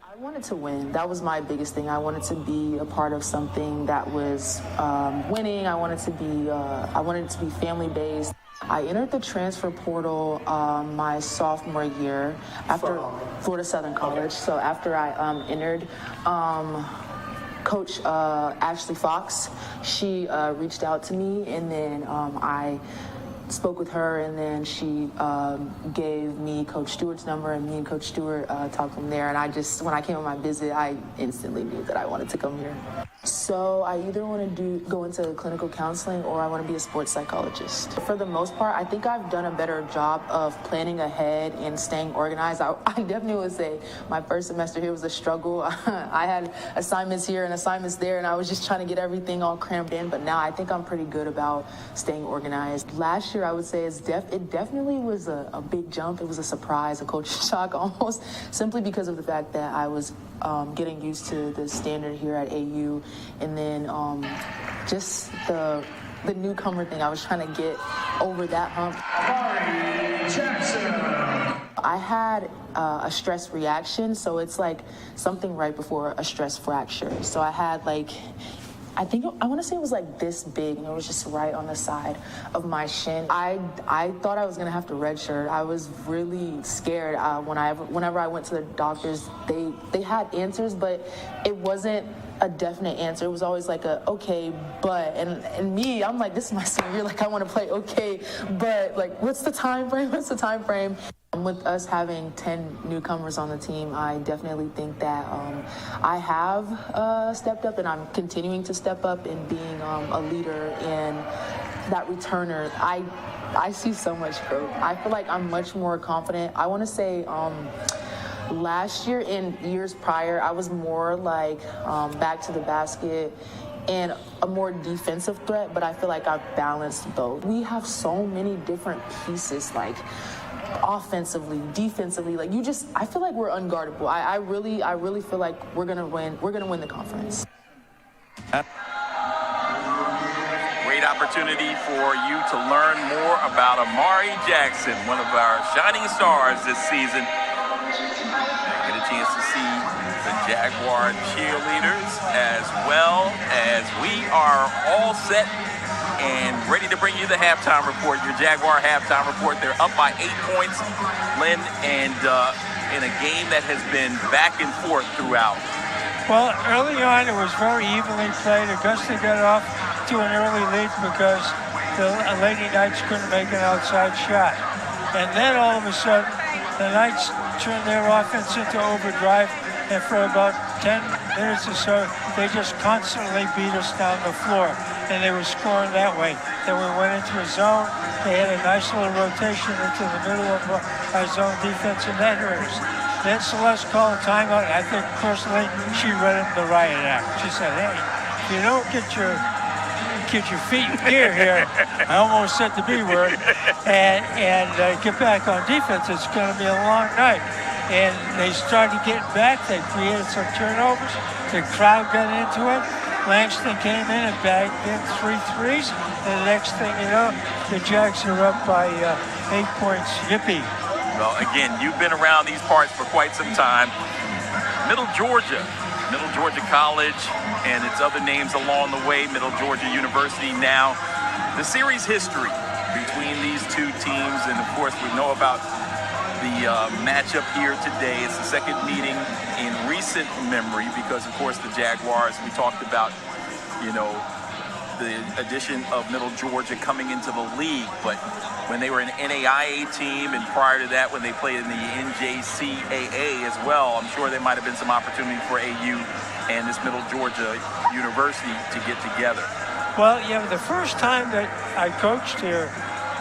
I wanted to win. That was my biggest thing. I wanted to be a part of something that was winning. I wanted it to be family based. I entered the transfer portal my sophomore year after Florida Southern College. Okay. So after I entered, Coach Ashley Fox, she reached out to me, and then I spoke with her, and then she gave me Coach Stewart's number, and me and Coach Stewart talked from there. And when I came on my visit, I instantly knew that I wanted to come here. So I either want to go into clinical counseling or I want to be a sports psychologist. For the most part, I think I've done a better job of planning ahead and staying organized. I definitely would say my first semester here was a struggle. I had assignments here and assignments there, and I was just trying to get everything all crammed in. But now I think I'm pretty good about staying organized. Last year, I would say it definitely was a big jump. It was a surprise, a culture shock almost, simply because of the fact that I was getting used to the standard here at AU, and then just the newcomer thing. I was trying to get over that hump. I had a stress reaction, so it's like something right before a stress fracture. So I had I want to say it was like this big, and it was just right on the side of my shin. I thought I was gonna have to redshirt. I was really scared. Whenever I went to the doctors, they had answers, but it wasn't a definite answer. It was always like a okay, but, and me, I'm like, this is my senior year. Like, I want to play okay, but like, what's the time frame? What's the time frame? With us having 10 newcomers on the team, I definitely think that I have stepped up, and I'm continuing to step up in being a leader and that returner. I see so much growth. I feel like I'm much more confident. I want to say last year and years prior, I was more like back to the basket and a more defensive threat, but I feel like I've balanced both. We have so many different pieces, like offensively, defensively, like I feel like we're unguardable. I really feel like we're gonna win the conference. Great opportunity for you to learn more about Amari Jackson, one of our shining stars this season. Get a chance to see the Jaguar cheerleaders as well, as we are all set and ready to bring you the halftime report, your Jaguar halftime report. They're up by 8 points, Lynn, and in a game that has been back and forth throughout. Well, early on it was very evenly played. Augusta got off to an early lead because the Lady Knights couldn't make an outside shot. And then all of a sudden, the Knights turned their offense into overdrive, and for about 10 minutes or so, they just constantly beat us down the floor. And they were scoring that way. Then we went into a zone. They had a nice little rotation into the middle of our zone defense, and that hurt us. Then Celeste called a timeout. I think personally she read him the riot act. She said, "Hey, if you don't get your feet in gear here," I almost said the B word, and get back on defense, it's going to be a long night. And they started getting back. They created some turnovers. The crowd got into it. Langston came in and bagged in 3 threes, and the next thing you know, the Jags are up by 8 points. Yippee. Well, again, you've been around these parts for quite some time. Middle Georgia College, and its other names along the way, Middle Georgia University now. The series history between these two teams, and of course we know about the matchup here today. It's the second meeting in recent memory because, of course, the Jaguars, we talked about, the addition of Middle Georgia coming into the league, but when they were an NAIA team, and prior to that when they played in the NJCAA as well, I'm sure there might have been some opportunity for AU and this Middle Georgia University to get together. Well, the first time that I coached here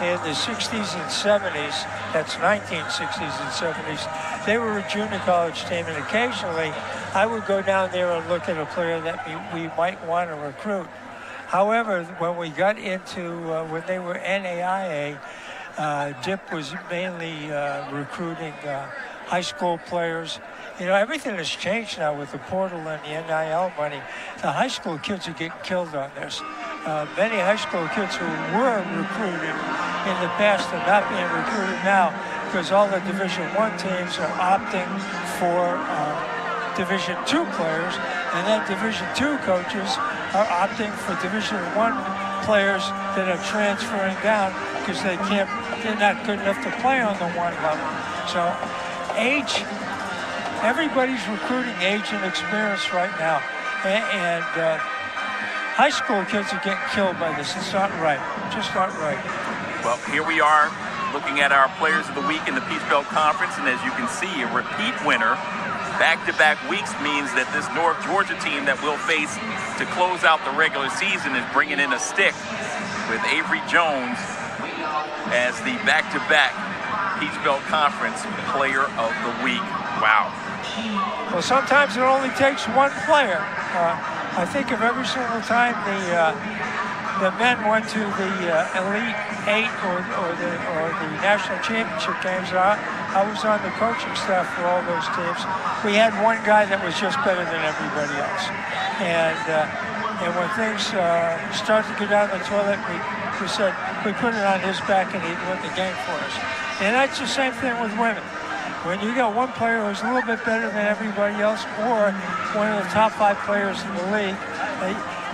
in the 60s and 70s, that's 1960s and 70s, they were a junior college team, and occasionally I would go down there and look at a player that we might want to recruit. However, when we got into, when they were NAIA, DIP was mainly recruiting high school players. Everything has changed now with the portal and the NIL money. The high school kids are getting killed on this. Many high school kids who were recruited in the past are not being recruited now because all the Division I teams are opting for Division II players, and then Division II coaches are opting for Division I players that are transferring down because they're not good enough to play on the one level. So age, everybody's recruiting age and experience right now, and high school kids are getting killed by this. It's not right. Just not right. Well, here we are looking at our Players of the Week in the Peach Belt Conference, and as you can see, a repeat winner back-to-back weeks means that this North Georgia team that we'll face to close out the regular season is bringing in a stick with Avery Jones as the back-to-back Peach Belt Conference Player of the Week. Wow. Well, sometimes it only takes one player. I think of every single time the men went to the Elite Eight or the national championship games. I was on the coaching staff for all those teams. We had one guy that was just better than everybody else. And when things started to go down the toilet, we said we put it on his back and he'd win the game for us. And that's the same thing with women. When you got one player who's a little bit better than everybody else, or one of the top 5 players in the league,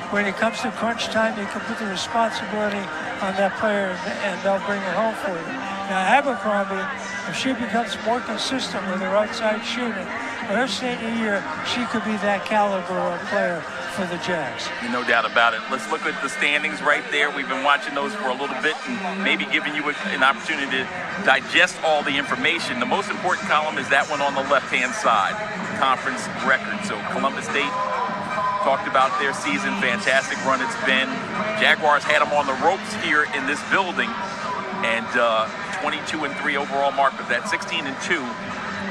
when it comes to crunch time, you can put the responsibility on that player and they'll bring it home for you. Now, Abercrombie, if she becomes more consistent with her outside shooting, her senior year, she could be that caliber of player for the Jags. No doubt about it. Let's look at the standings right there. We've been watching those for a little bit and maybe giving you an opportunity to digest all the information. The most important column is that one on the left-hand side, conference record. So Columbus State talked about their season, fantastic run it's been. Jaguars had them on the ropes here in this building, and 22-3 overall mark of that, 16-2.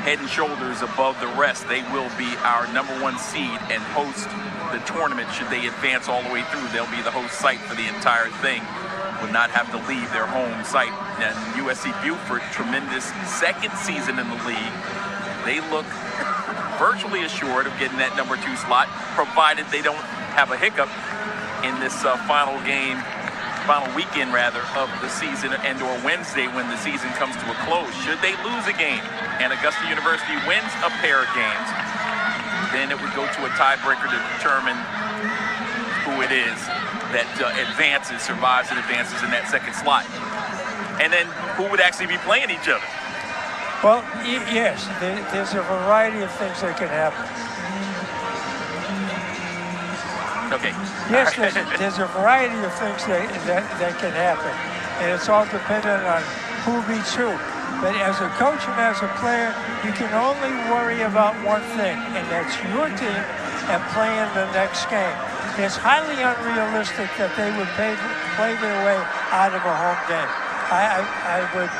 Head and shoulders above the rest. They will be our #1 seed and host the tournament should they advance all the way through. They'll be the host site for the entire thing. Would not have to leave their home site. And USC Beaufort, tremendous second season in the league. They look virtually assured of getting that #2 slot, provided they don't have a hiccup in this final weekend of the season, and or Wednesday when the season comes to a close. Should they lose a game and Augusta University wins a pair of games, then it would go to a tiebreaker to determine who it is that survives and advances in that second slot. And then who would actually be playing each other? Well, yes, there's a variety of things that can happen. Okay. Yes, there's a variety of things that can happen, and it's all dependent on who beats who. But as a coach and as a player, you can only worry about one thing, and that's your team and playing the next game. It's highly unrealistic that they would play their way out of a home game. I would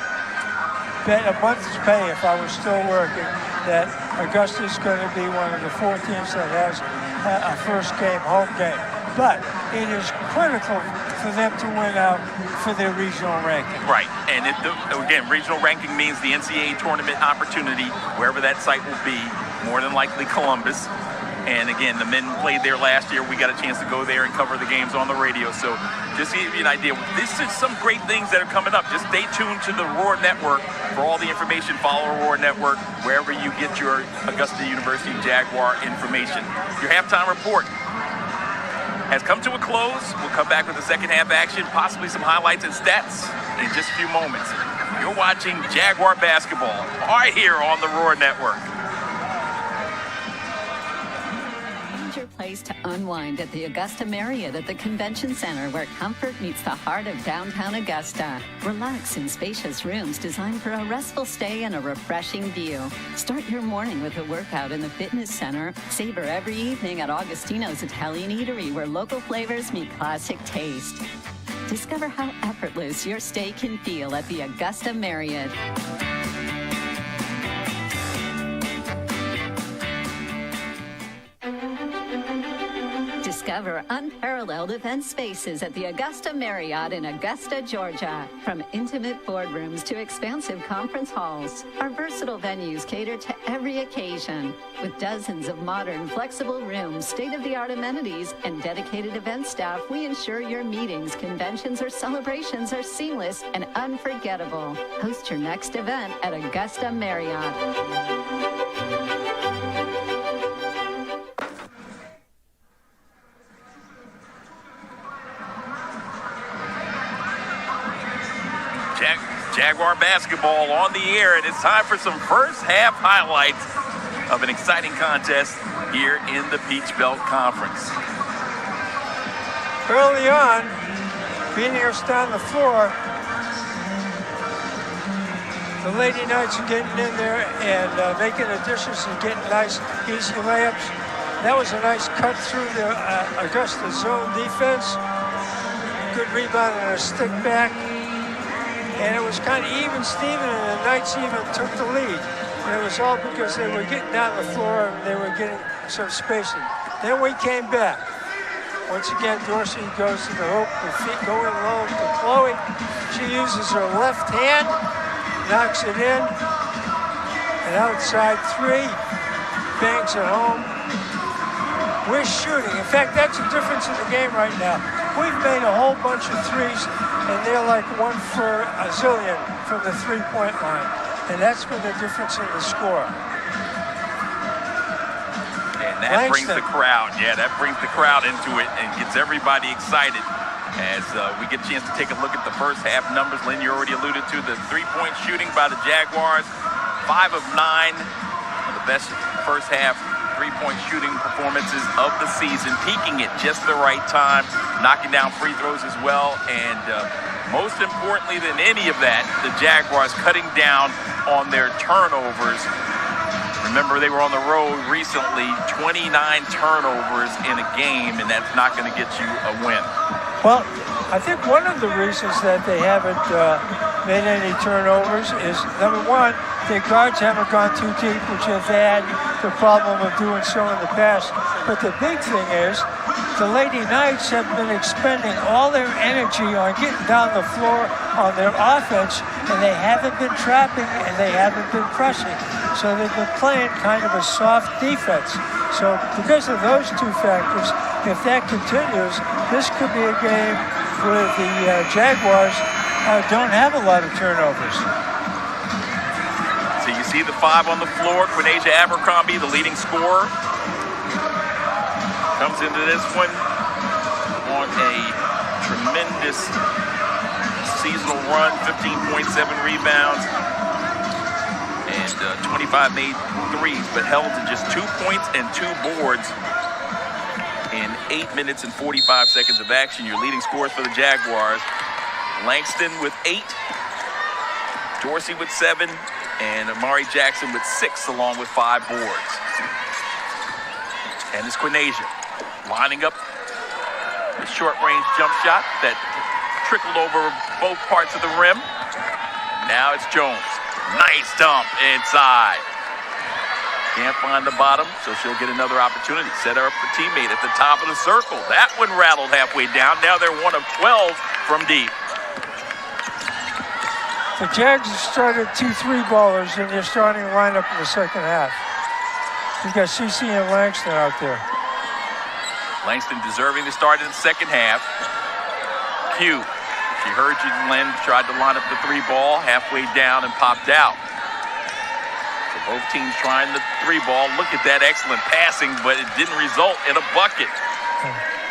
bet a month's pay if I was still working that Augusta's going to be one of the 4 teams that has a first game, home game. But it is critical for them to win out for their regional ranking. Right, and again, regional ranking means the NCAA tournament opportunity, wherever that site will be, more than likely Columbus. And again, the men played there last year. We got a chance to go there and cover the games on the radio. So just to give you an idea, this is some great things that are coming up. Just stay tuned to the Roar Network for all the information. Follow Roar Network wherever you get your Augusta University Jaguar information. Your halftime report has come to a close. We'll come back with the second half action, possibly some highlights and stats in just a few moments. You're watching Jaguar basketball right here on the Roar Network. Your place to unwind at the Augusta Marriott at the Convention Center, where comfort meets the heart of downtown Augusta. Relax in spacious rooms designed for a restful stay and a refreshing view. Start your morning with a workout in the fitness center. Savor every evening at Augustino's Italian Eatery, where local flavors meet classic taste. Discover how effortless your stay can feel at the Augusta Marriott. Discover unparalleled event spaces at the Augusta Marriott in Augusta, Georgia. From intimate boardrooms to expansive conference halls, our versatile venues cater to every occasion. With dozens of modern, flexible rooms, state-of-the-art amenities, and dedicated event staff, we ensure your meetings, conventions, or celebrations are seamless and unforgettable. Host your next event at Augusta Marriott. Jaguar basketball on the air, and it's time for some first half highlights of an exciting contest here in the Peach Belt Conference. Early on, 'Phoenix down the floor. The Lady Knights are getting in there and making additions and getting nice, easy layups. That was a nice cut through the Augusta zone defense. Good rebound and a stick back. And it was kind of even Steven, and the Knights even took the lead. And it was all because they were getting down the floor and they were getting some spacing. Then we came back. Once again, Dorsey goes to the hoop, her feet going low to Chloe. She uses her left hand, knocks it in, and outside three, bangs it home. We're shooting. In fact, that's the difference in the game right now. We've made a whole bunch of threes, and they're like 1 for a zillion from the three-point line. And that's been the difference in the score. And that brings the crowd. Yeah, that brings the crowd into it and gets everybody excited. As we get a chance to take a look at the first half numbers. Lynn, you already alluded to the three-point shooting by the Jaguars. 5 of 9. One of the best first half three-point shooting performances of the season, peaking at just the right time, knocking down free throws as well, and most importantly than any of that, the Jaguars cutting down on their turnovers. Remember, they were on the road recently, 29 turnovers in a game, and that's not going to get you a win. Well, I think one of the reasons that they haven't made any turnovers is, number one, their guards haven't gone too deep, which they've had the problem of doing so in the past. But the big thing is, the Lady Knights have been expending all their energy on getting down the floor on their offense, and they haven't been trapping and they haven't been pressing. So they've been playing kind of a soft defense. So because of those two factors, if that continues, this could be a game where the Jaguars don't have a lot of turnovers. So you see the 5 on the floor. Quinasia Abercrombie, the leading scorer, comes into this one on a tremendous seasonal run, 15.7 rebounds, and 25 made threes, but held to just 2 points and 2 boards in 8 minutes and 45 seconds of action. Your leading scorers for the Jaguars: Langston with 8, Dorsey with 7, and Amari Jackson with 6, along with 5 boards. And it's Quinasia lining up the short-range jump shot that trickled over both parts of the rim. Now it's Jones. Nice dump inside. Can't find the bottom, so she'll get another opportunity. Set her up for teammate at the top of the circle. That one rattled halfway down. Now they're 1 of 12 from deep. The Jags have started 2 3-ballers in their starting lineup in the second half. You've got CeCe and Langston out there. Langston deserving to start in the second half. Q. She heard you, Lynn, tried to line up the 3-ball, halfway down and popped out. So both teams trying the 3-ball. Look at that excellent passing, but it didn't result in a bucket.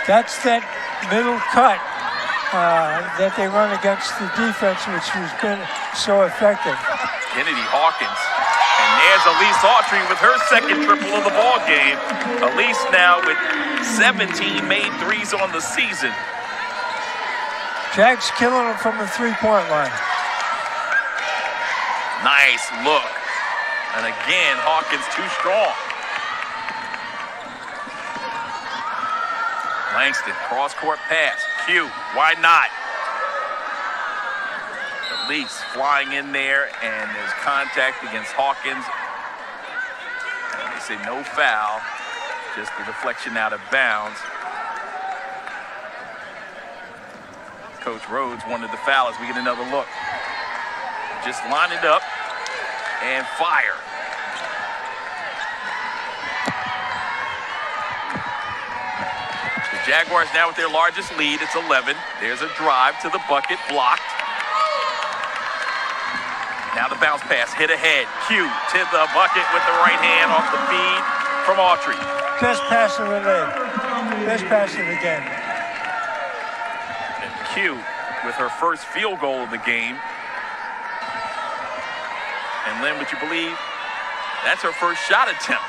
That's that middle cut that they run against the defense, which has been so effective. Kennedy Hawkins. And there's Elise Autry with her second triple of the ball game. Elise now with 17 made threes on the season. Jags killing them from the 3-point line. Nice look. And again, Hawkins too strong. Langston, cross-court pass. Q, why not? Elise flying in there, and there's contact against Hawkins. And they say no foul, just the deflection out of bounds. Coach Rhodes wanted the foul as we get another look. Just line it up and fire. The Jaguars now with their largest lead. It's 11. There's a drive to the bucket, blocked. Now the bounce pass, hit ahead. Q to the bucket with the right hand off the feed from Autry. Best pass of the day. Best pass of the game. And Q with her first field goal of the game. And Lynn, would you believe, that's her first shot attempt.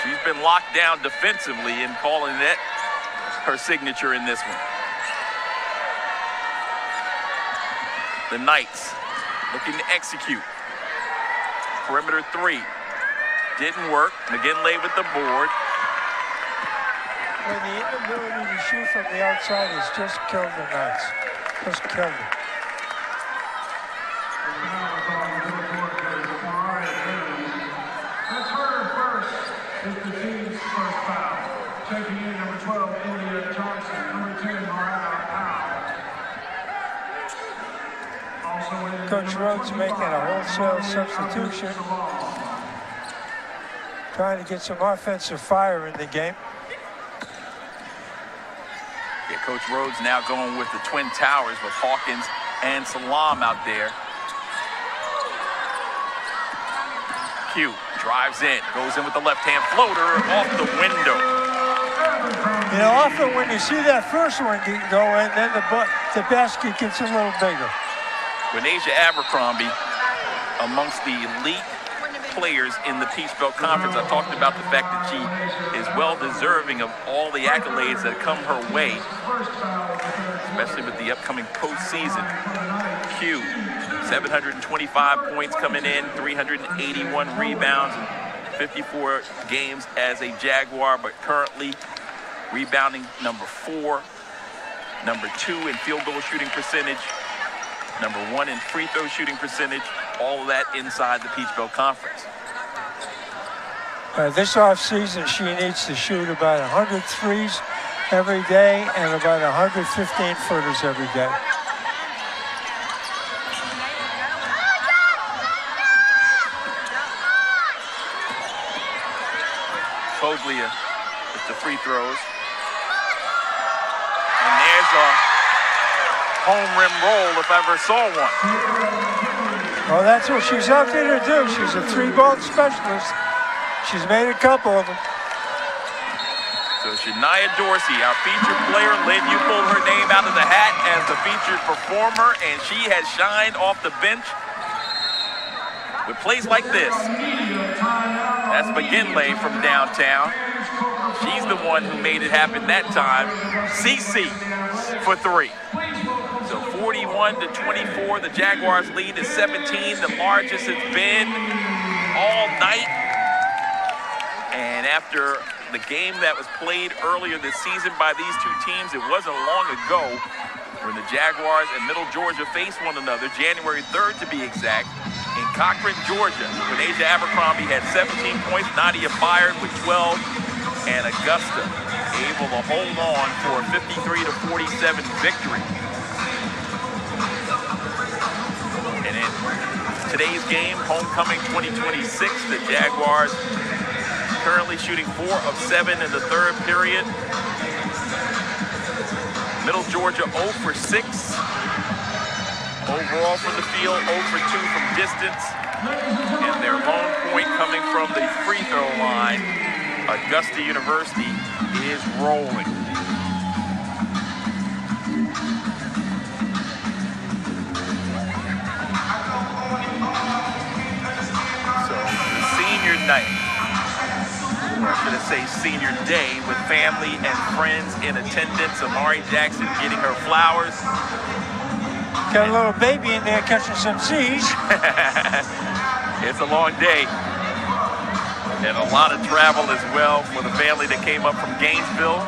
She's been locked down defensively and calling that her signature in this one. The Knights looking to execute. Perimeter three. Didn't work. McGinley with the board. Well, the inability to shoot from the outside has just killed the Knights. Just killed it. That's her first. Is the team's first foul. Checking in number 12, India Johnson. Number 10, Mariah Powell. Coach Rhodes making a wholesale substitution. Trying to get some offensive fire in the game. Yeah, Coach Rhodes now going with the Twin Towers with Hawkins and Salam out there. Q drives in, goes in with the left-hand floater off the window. You know, often when you see that first one go in, then the basket gets a little bigger. Renasia Abercrombie, amongst the elite players in the Peach Belt Conference. I talked about the fact that she is well deserving of all the accolades that come her way, especially with the upcoming postseason. Q, 725 points coming in, 381 rebounds, 54 games as a Jaguar, but currently rebounding number 4, number 2 in field goal shooting percentage, number 1 in free throw shooting percentage, all of that inside the Peach Belt Conference. This offseason, she needs to shoot about 100 threes every day and about 115 footers every day. Foglia with the free throws. And there's a home rim roll if I ever saw one. Well, that's what she's out there to do. She's a three-ball specialist. She's made a couple of them. So Shania Dorsey, our featured player. Lynn, you pulled her name out of the hat as the featured performer, and she has shined off the bench with plays like this. That's McGinley from downtown. She's the one who made it happen that time. CC for 3. So 41-24, the Jaguars lead is 17, the largest it's been all night. And after the game that was played earlier this season by these two teams, it wasn't long ago when the Jaguars and Middle Georgia faced one another, January 3rd to be exact, in Cochran, Georgia. Renasia Abercrombie had 17 points, Nadia Byard with 12, and Augusta able to hold on for a 53-47 victory. And in today's game, homecoming 2026, the Jaguars currently shooting 4 of 7 in the third period. Middle Georgia 0 for 6. Overall from the field, 0 for 2 from distance. And their lone point coming from the free throw line. Augusta University is rolling. So the senior night, or should I say senior day, with family and friends in attendance. Amari Jackson getting her flowers. Got a little baby in there catching some C's. It's a long day. And a lot of travel as well for the family that came up from Gainesville.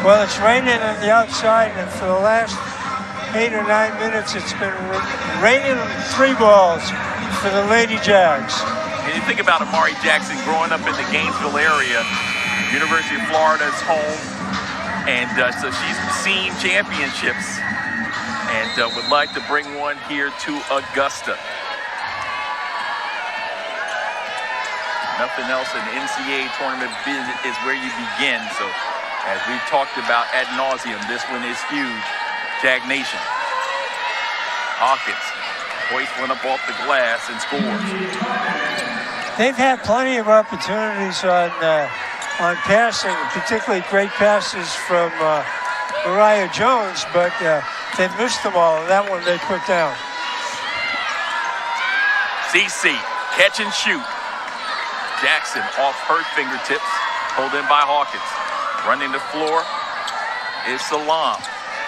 Well, it's raining on the outside, and for the last 8 or 9 minutes, it's been raining 3 balls for the Lady Jags. And you think about Amari Jackson growing up in the Gainesville area, University of Florida's home, and so she's seen championships and would like to bring one here to Augusta. Nothing else in the NCAA tournament is where you begin. So as we've talked about ad nauseum, this one is huge. Jag Nation. Hawkins hoists one up off the glass and scores. They've had plenty of opportunities on passing, particularly great passes from Mariah Jones, but they've missed them all. And that one they put down. CC, catch and shoot. Jackson off her fingertips, pulled in by Hawkins. Running the floor is Salam.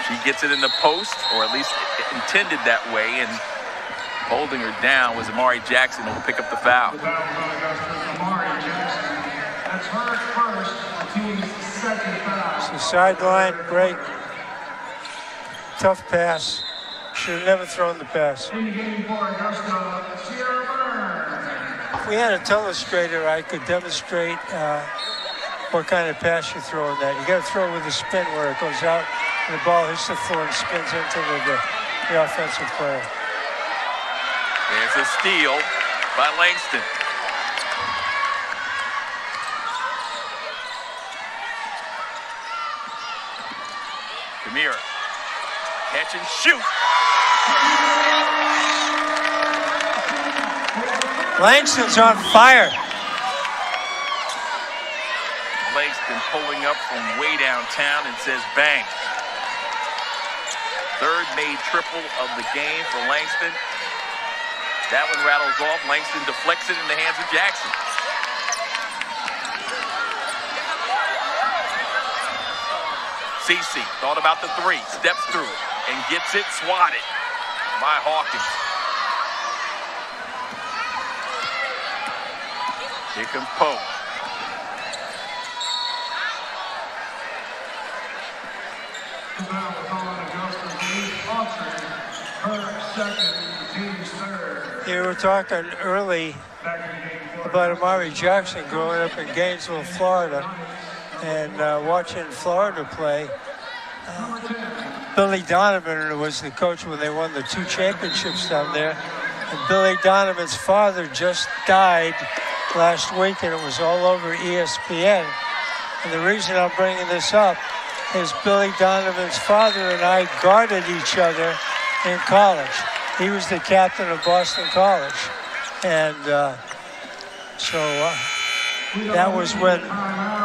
She gets it in the post, or at least intended that way, and holding her down was Amari Jackson, who will pick up the foul. Amari Jackson. That's her first, the team's second foul. It's a sideline break. Tough pass. Should have never thrown the pass. In the game for Augusta, Sierra Burns. If we had a telestrator, I could demonstrate what kind of pass you throw in that. You got to throw it with a spin where it goes out and the ball hits the floor and spins into the offensive player. There's a steal by Langston. Kamira, catch and shoot. Langston's on fire. Langston pulling up from way downtown and says bang. Third made triple of the game for Langston. That one rattles off. Langston deflects it in the hands of Jackson. CeCe thought about the three, steps through it, and gets it swatted by Hawkins. Here comes Poe. You were talking early about Amari Jackson growing up in Gainesville, Florida, and watching Florida play. Billy Donovan was the coach when they won the 2 championships down there. And Billy Donovan's father just died last week, and it was all over ESPN. And the reason I'm bringing this up is Billy Donovan's father and I guarded each other in college. He was the captain of Boston College. And so that was when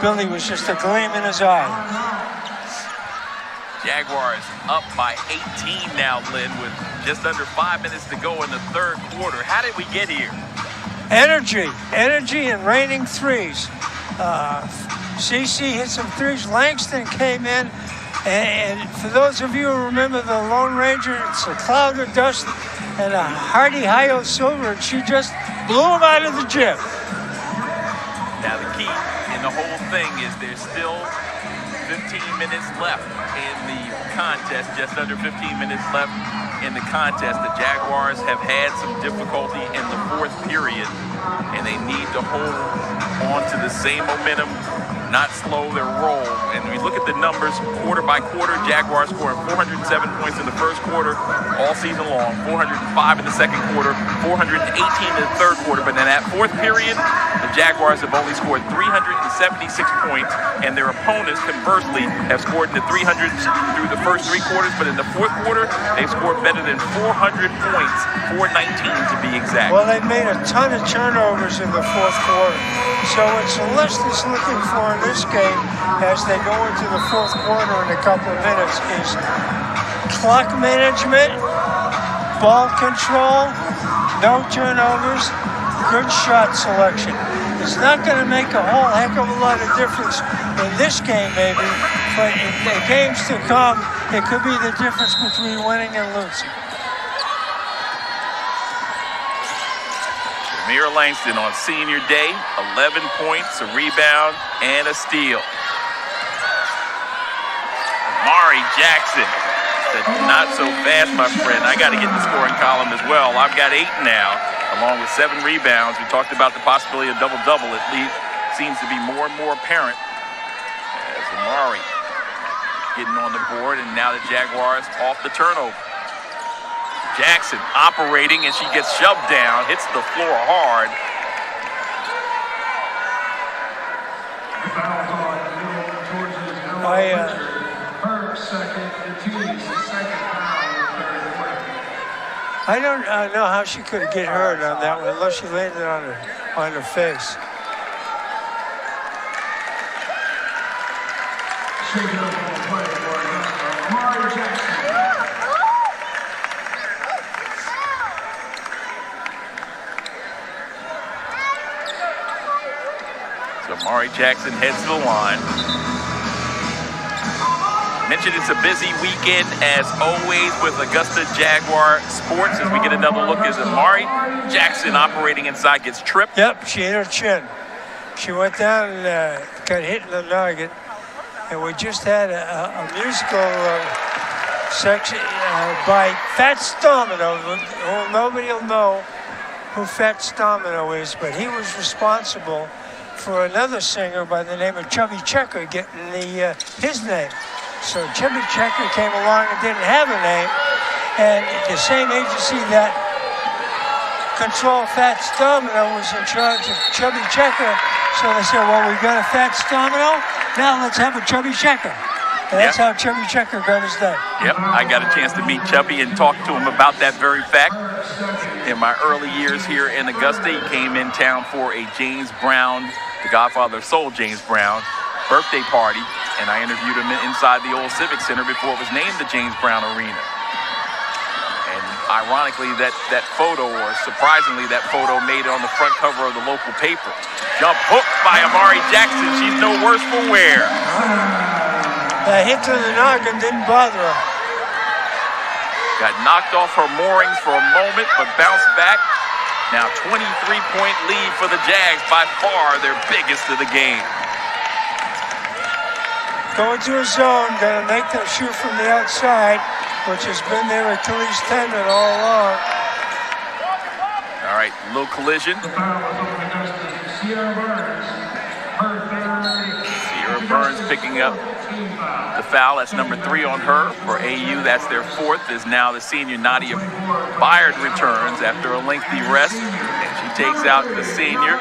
Billy was just a gleam in his eye. Jaguars up by 18 now, Lynn, with just under 5 minutes to go in the third quarter. How did we get here? Energy and raining threes. CeCe hit some threes. Langston came in, and for those of you who remember the Lone Ranger, it's a cloud of dust and a hearty Hi-Yo Silver, and she just blew him out of the gym. Now the key in the whole thing is there's still 15 minutes left in the contest, just under 15 minutes left in the contest. The Jaguars have had some difficulty in the fourth period, and they need to hold on to the same momentum, not slow their roll. And we look at the numbers quarter by quarter. Jaguars scoring 407 points in the first quarter all season long, 405 in the second quarter, 418 in the third quarter. But in that fourth period, the Jaguars have only scored 376 points, and their opponents, conversely, have scored in the 300s through the first 3 quarters. But in the fourth quarter, they've scored better than 400 points, 419 to be exact. Well, they made a ton of turnovers in the fourth quarter. So what Celeste is looking for in this game as they go into the fourth quarter in a couple of minutes is clock management, ball control, no turnovers, good shot selection. It's not going to make a whole heck of a lot of difference in this game maybe, but in the games to come, it could be the difference between winning and losing. Amir Langston on senior day, 11 points, a rebound, and a steal. Amari Jackson said, not so fast, my friend. I got to get the scoring column as well. I've got 8 now, along with 7 rebounds. We talked about the possibility of double-double. It seems to be more and more apparent as Amari getting on the board, and now the Jaguars off the turnover. Jackson operating, and she gets shoved down, hits the floor hard. I don't know how she could get hurt on that one, unless she landed on her face. So Amari Jackson heads to the line. Mentioned it's a busy weekend, as always, with Augusta Jaguar sports. As we get another look, as Amari Jackson operating inside gets tripped. Yep, she hit her chin. She went down and got hit in the noggin. And we just had a musical section by Fats Domino. Nobody will know who Fats Domino is, but he was responsible for another singer by the name of Chubby Checker getting his name. So Chubby Checker came along and didn't have a name, and the same agency that controlled Fats Domino was in charge of Chubby Checker. So they said, well, we got a Fats Domino, now let's have a Chubby Checker. And that's how Chubby Checker got his name. Yep, I got a chance to meet Chubby and talk to him about that very fact. In my early years here in Augusta, he came in town for a James Brown, the godfather of soul, James Brown, birthday party. And I interviewed him inside the old Civic Center before it was named the James Brown Arena. And ironically, that photo, or surprisingly, that photo made it on the front cover of the local paper. Jump hook by Amari Jackson. She's no worse for wear. That hit to the noggin didn't bother her. Got knocked off her moorings for a moment, but bounced back. Now 23-point lead for the Jags, by far their biggest of the game. Going to a zone, going to make them shoot from the outside, which has been their Achilles tendon all along. All right, little collision. Sierra Burns picking up the foul. That's number 3 on her. For AU, that's their 4th. Is now the senior Nadia Byard returns after a lengthy rest. And she takes out the senior,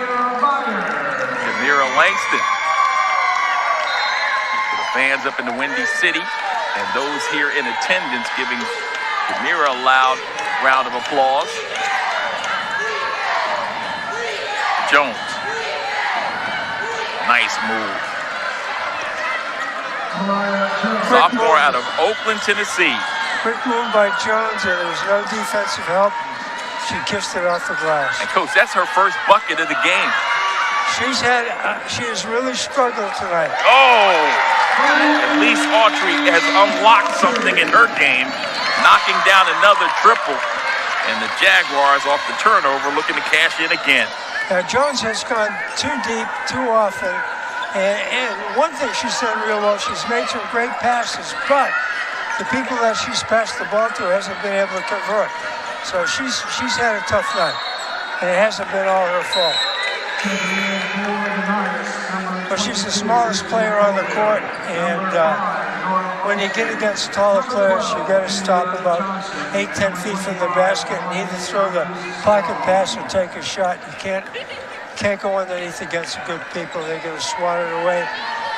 Jamira Langston. Fans up in the Windy City and those here in attendance giving Jamira a loud round of applause. Jones. Nice move. Sophomore out of Oakland, Tennessee. Quick move by Jones, and there was no defensive help. She kissed it off the glass. And Coach, that's her first bucket of the game. She has really struggled tonight. Oh! At least Autry has unlocked something in her game, knocking down another triple. And the Jaguars off the turnover looking to cash in again. Jones has gone too deep, too often. And one thing she's done real well, she's made some great passes, but the people that she's passed the ball to hasn't been able to convert. So she's had a tough night. And it hasn't been all her fault. But she's the smallest player on the court, and when you get against taller players, you got to stop about 8-10 feet from the basket and either throw the pocket pass or take a shot. You can't go underneath against good people. They're going to swat it away,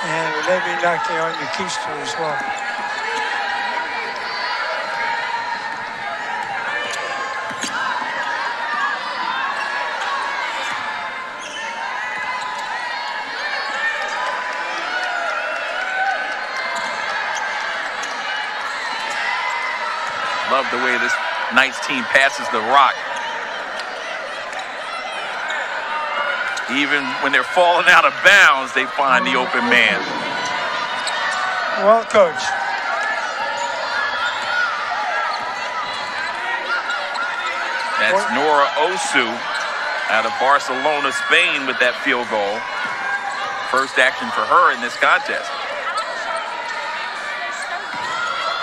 and maybe knock you on your keister as well. Love the way this Knights team passes the rock. Even when they're falling out of bounds, they find the open man. Well coached. That's Nora Osu out of Barcelona, Spain with that field goal. First action for her in this contest.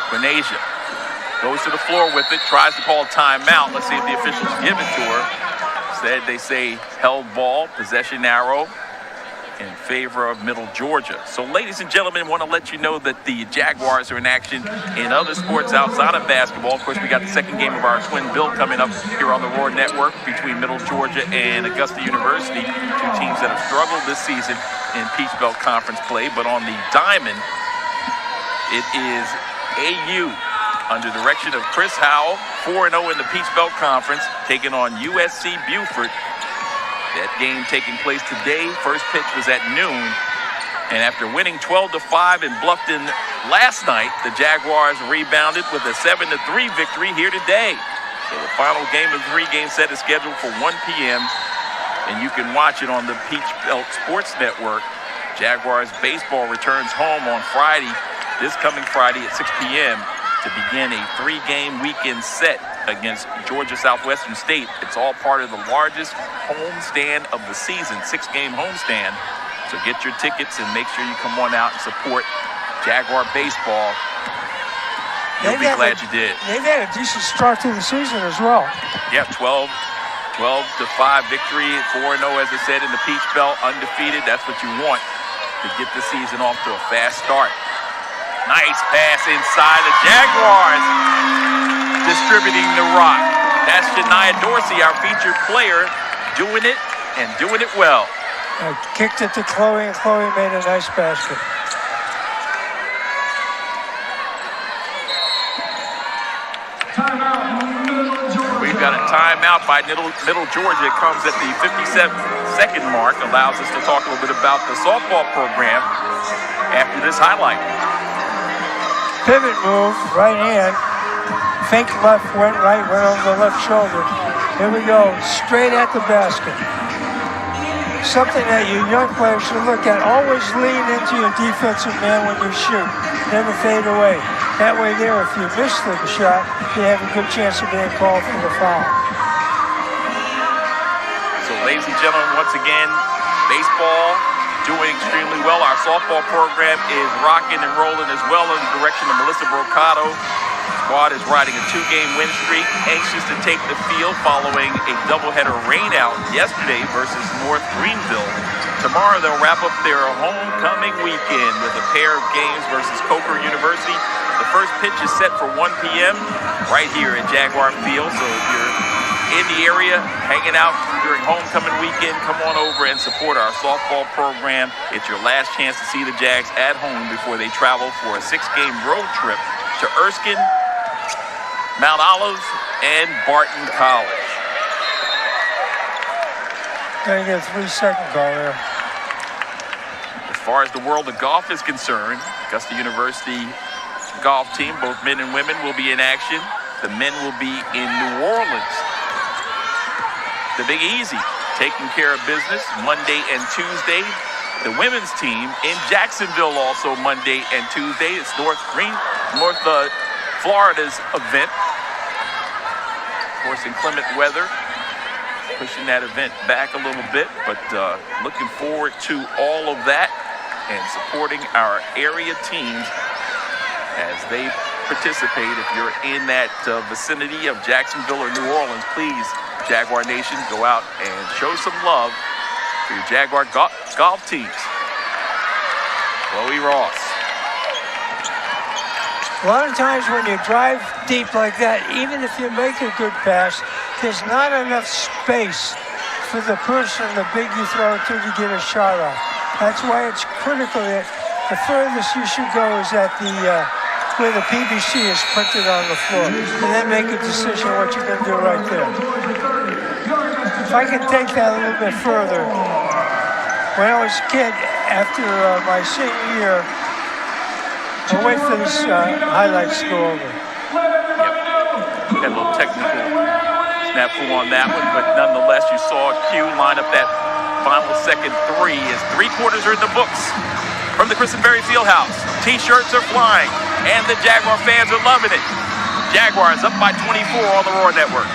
Quinasia goes to the floor with it, tries to call timeout. Let's see if the officials give it to her. Instead, they say held ball, possession arrow in favor of Middle Georgia. So, ladies and gentlemen, I want to let you know that the Jaguars are in action in other sports outside of basketball. Of course, we got the second game of our twin bill coming up here on the Roar Network between Middle Georgia and Augusta University, 2 teams that have struggled this season in Peach Belt Conference play. But on the diamond, it is AU under direction of Chris Howell, 4-0 in the Peach Belt Conference, taking on USC Beaufort. That game taking place today. First pitch was at noon. And after winning 12-5 in Bluffton last night, the Jaguars rebounded with a 7-3 victory here today. So the final game of the 3-game set is scheduled for 1 p.m. And you can watch it on the Peach Belt Sports Network. Jaguars baseball returns home on Friday this coming Friday at 6 p.m. to begin a 3-game weekend set against Georgia Southwestern State. It's all part of the largest homestand of the season, 6-game homestand. So get your tickets and make sure you come on out and support Jaguar baseball. You'll be glad you did. They've had a decent start to the season as well. Yeah, 12-5 victory, 4-0 as I said in the Peach Belt, undefeated. That's what you want to get the season off to a fast start. Nice pass inside. The Jaguars distributing the rock. That's Shania Dorsey, our featured player, doing it and doing it well. Kicked it to Chloe, and Chloe made a nice basket. We've got a timeout by Middle Georgia. It comes at the 57-second mark. Allows us to talk a little bit about the softball program after this highlight. Pivot move, right hand. Fake left, went right, went over the left shoulder. Here we go, straight at the basket. Something that you young players should look at. Always lean into your defensive man when you shoot. Never fade away. That way there, if you miss the shot, you have a good chance of being called for the foul. So, ladies and gentlemen, once again, baseball doing extremely well. Our softball program is rocking and rolling as well in the direction of Melissa Brocado. Squad is riding a 2-game win streak, anxious to take the field following a doubleheader rainout yesterday versus North Greenville. Tomorrow they'll wrap up their homecoming weekend with a pair of games versus Coker University. The first pitch is set for 1 p.m. right here at Jaguar Field. So if you're in the area hanging out during homecoming weekend, come on over and support our softball program. It's your last chance to see the Jags at home before they travel for a 6-game road trip to Erskine, Mount Olive, and Barton College. Gonna get a 3-second call there. As far as the world of golf is concerned, Augusta University golf team, both men and women, will be in action. The men will be in New Orleans. The Big Easy taking care of business Monday and Tuesday. The women's team in Jacksonville also Monday and Tuesday. It's North Florida's event. Of course, inclement weather pushing that event back a little bit, but looking forward to all of that and supporting our area teams as they participate. If you're in that vicinity of Jacksonville or New Orleans, please, Jaguar Nation, go out and show some love for your Jaguar golf teams. Chloe Ross. A lot of times when you drive deep like that, even if you make a good pass, there's not enough space for the person, the big you throw it to get a shot off. That's why it's critical that the furthest you should go is at the where the PBC is printed on the floor, and then make a decision what you're going to do right there. If I can take that a little bit further, when I was a kid, after my senior year, I wait for this highlights to go over. Yep. Had a little technical snafu on that one, but nonetheless, you saw Q line up that final second 3 as 3/4 are in the books from the Christenberry Fieldhouse. T-shirts are flying, and the Jaguar fans are loving it. Jaguars up by 24 on the Roar Network.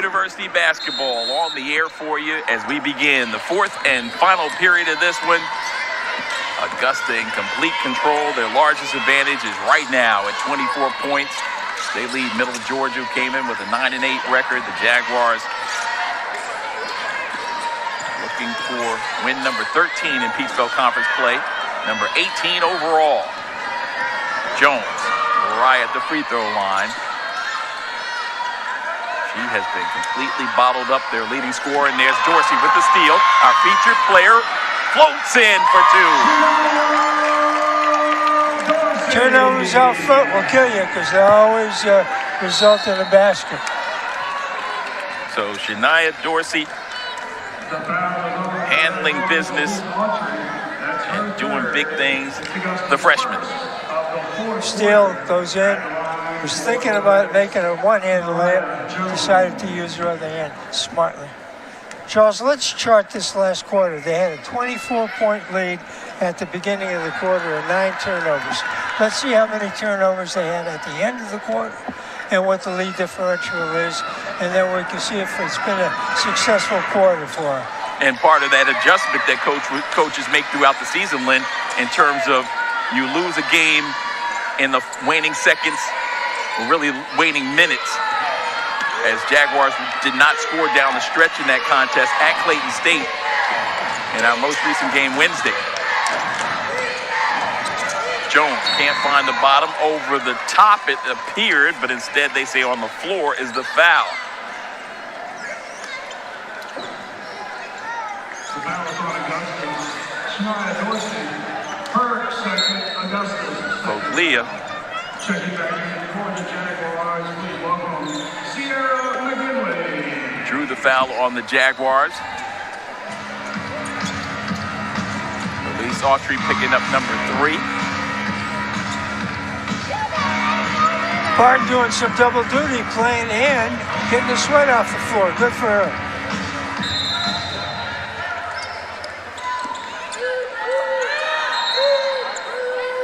University basketball on the air for you as we begin the fourth and final period of this one. Augusta in complete control. Their largest advantage is right now at 24 points. They lead Middle Georgia, who came in with a 9-8 record. The Jaguars looking for win number 13 in Peach Belt Conference play, number 18 overall. Jones, right at the free throw line. She has been completely bottled up, their leading scorer, and there's Dorsey with the steal. Our featured player floats in for two. Turnovers out front will kill you because they always result in a basket. So Shania Dorsey handling business and doing big things. The freshman. Steal goes in. Was thinking about making a one-handed layup. Decided to use her other hand smartly. Charles, let's chart this last quarter. They had a 24-point lead at the beginning of the quarter and 9 turnovers. Let's see how many turnovers they had at the end of the quarter and what the lead differential is, and then we can see if it's been a successful quarter for them. And part of that adjustment that coaches make throughout the season, Lynn, in terms of you lose a game in the waning seconds, or really waning minutes, as Jaguars did not score down the stretch in that contest at Clayton State in our most recent game Wednesday. Jones can't find the bottom. Over the top it appeared, but instead they say on the floor is the foul. The foul is on Augusta. Shania Dorsey, her second, Augusta. Foglia. Checking back in for the Jaguars, please welcome Sierra McGinley. Drew the foul on the Jaguars. Elise Autry picking up number 3. Barton doing some double duty, playing and getting the sweat off the floor. Good for her.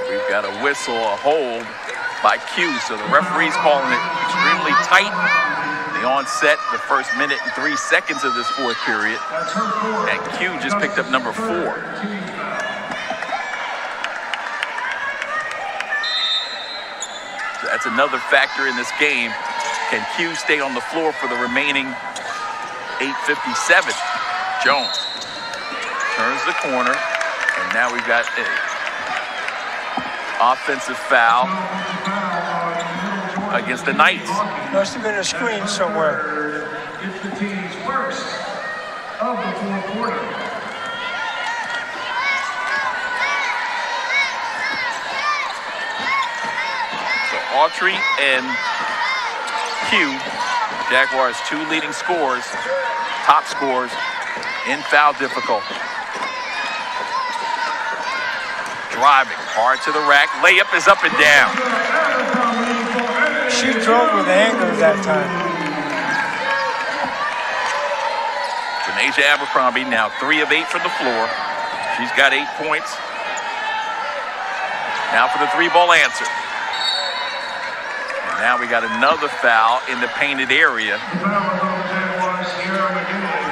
We've got a whistle, a hold by Q, so the referee's calling it extremely tight. The onset, the first minute and 3 seconds of this fourth period. And Q just picked up number 4. That's another factor in this game. Can Q stay on the floor for the remaining 8:57? Jones turns the corner, and now we've got an offensive foul against the Knights. Must have been a screen somewhere. It's the team's first of the fourth quarter. Autry and Q, Jaguars' 2 leading scorers, top scorers in foul difficulty. Driving hard to the rack, layup is up and down. She drove with anger that time. Janasia Abercrombie now 3 of 8 from the floor. She's got 8 points. Now for the 3-ball answer. Now we got another foul in the painted area. The foul is on the Jaguars, Sierra McGinley.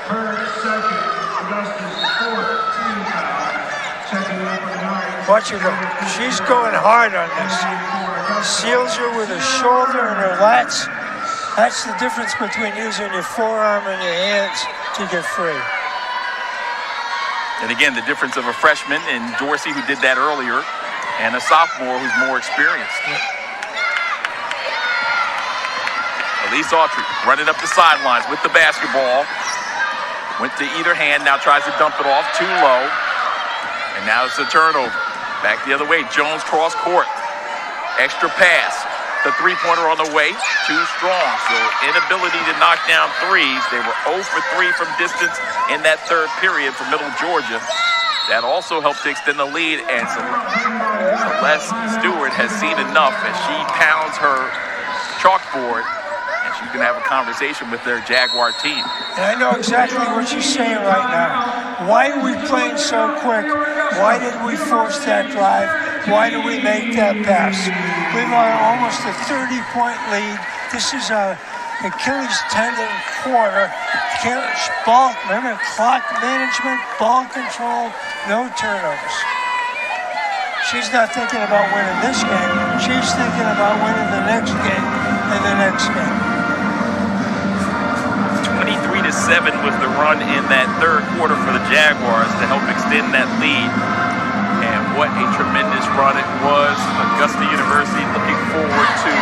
Her second, Augusta's 4th team foul. Checking in for the Knights. Watch her go. She's going hard on this. Seals her with her shoulder and her lats. That's the difference between using your forearm and your hands to get free. And again, the difference of a freshman in Dorsey, who did that earlier, and a sophomore who's more experienced. Elise Autry running up the sidelines with the basketball. Went to either hand, now tries to dump it off too low. And now it's a turnover. Back the other way, Jones cross court. Extra pass. The 3-pointer on the way, too strong. So inability to knock down threes. They were 0 for 3 from distance in that third period for Middle Georgia. That also helped to extend the lead. And Celeste Stewart has seen enough as she pounds her chalkboard. She's going to have a conversation with their Jaguar team. And I know exactly what she's saying right now. Why are we playing so quick? Why did we force that drive? Why did we make that pass? We've got almost a 30-point lead. This is a Achilles tendon quarter. Ball, remember, clock management, ball control, no turnovers. She's not thinking about winning this game. She's thinking about winning the next game and the next game. 23-7 was the run in that third quarter for the Jaguars to help extend that lead. And what a tremendous run it was. Augusta University looking forward to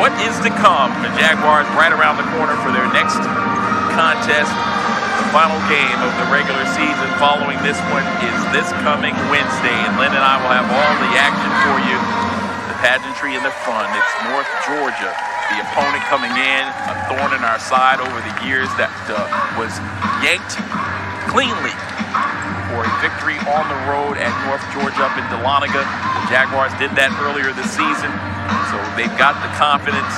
what is to come. The Jaguars right around the corner for their next contest. The final game of the regular season following this one is this coming Wednesday. And Lynn and I will have all the action for you. The pageantry in the front. It's North Georgia. The opponent coming in, a thorn in our side over the years that was yanked cleanly for a victory on the road at North Georgia up in Dahlonega. The Jaguars did that earlier this season, so they've got the confidence.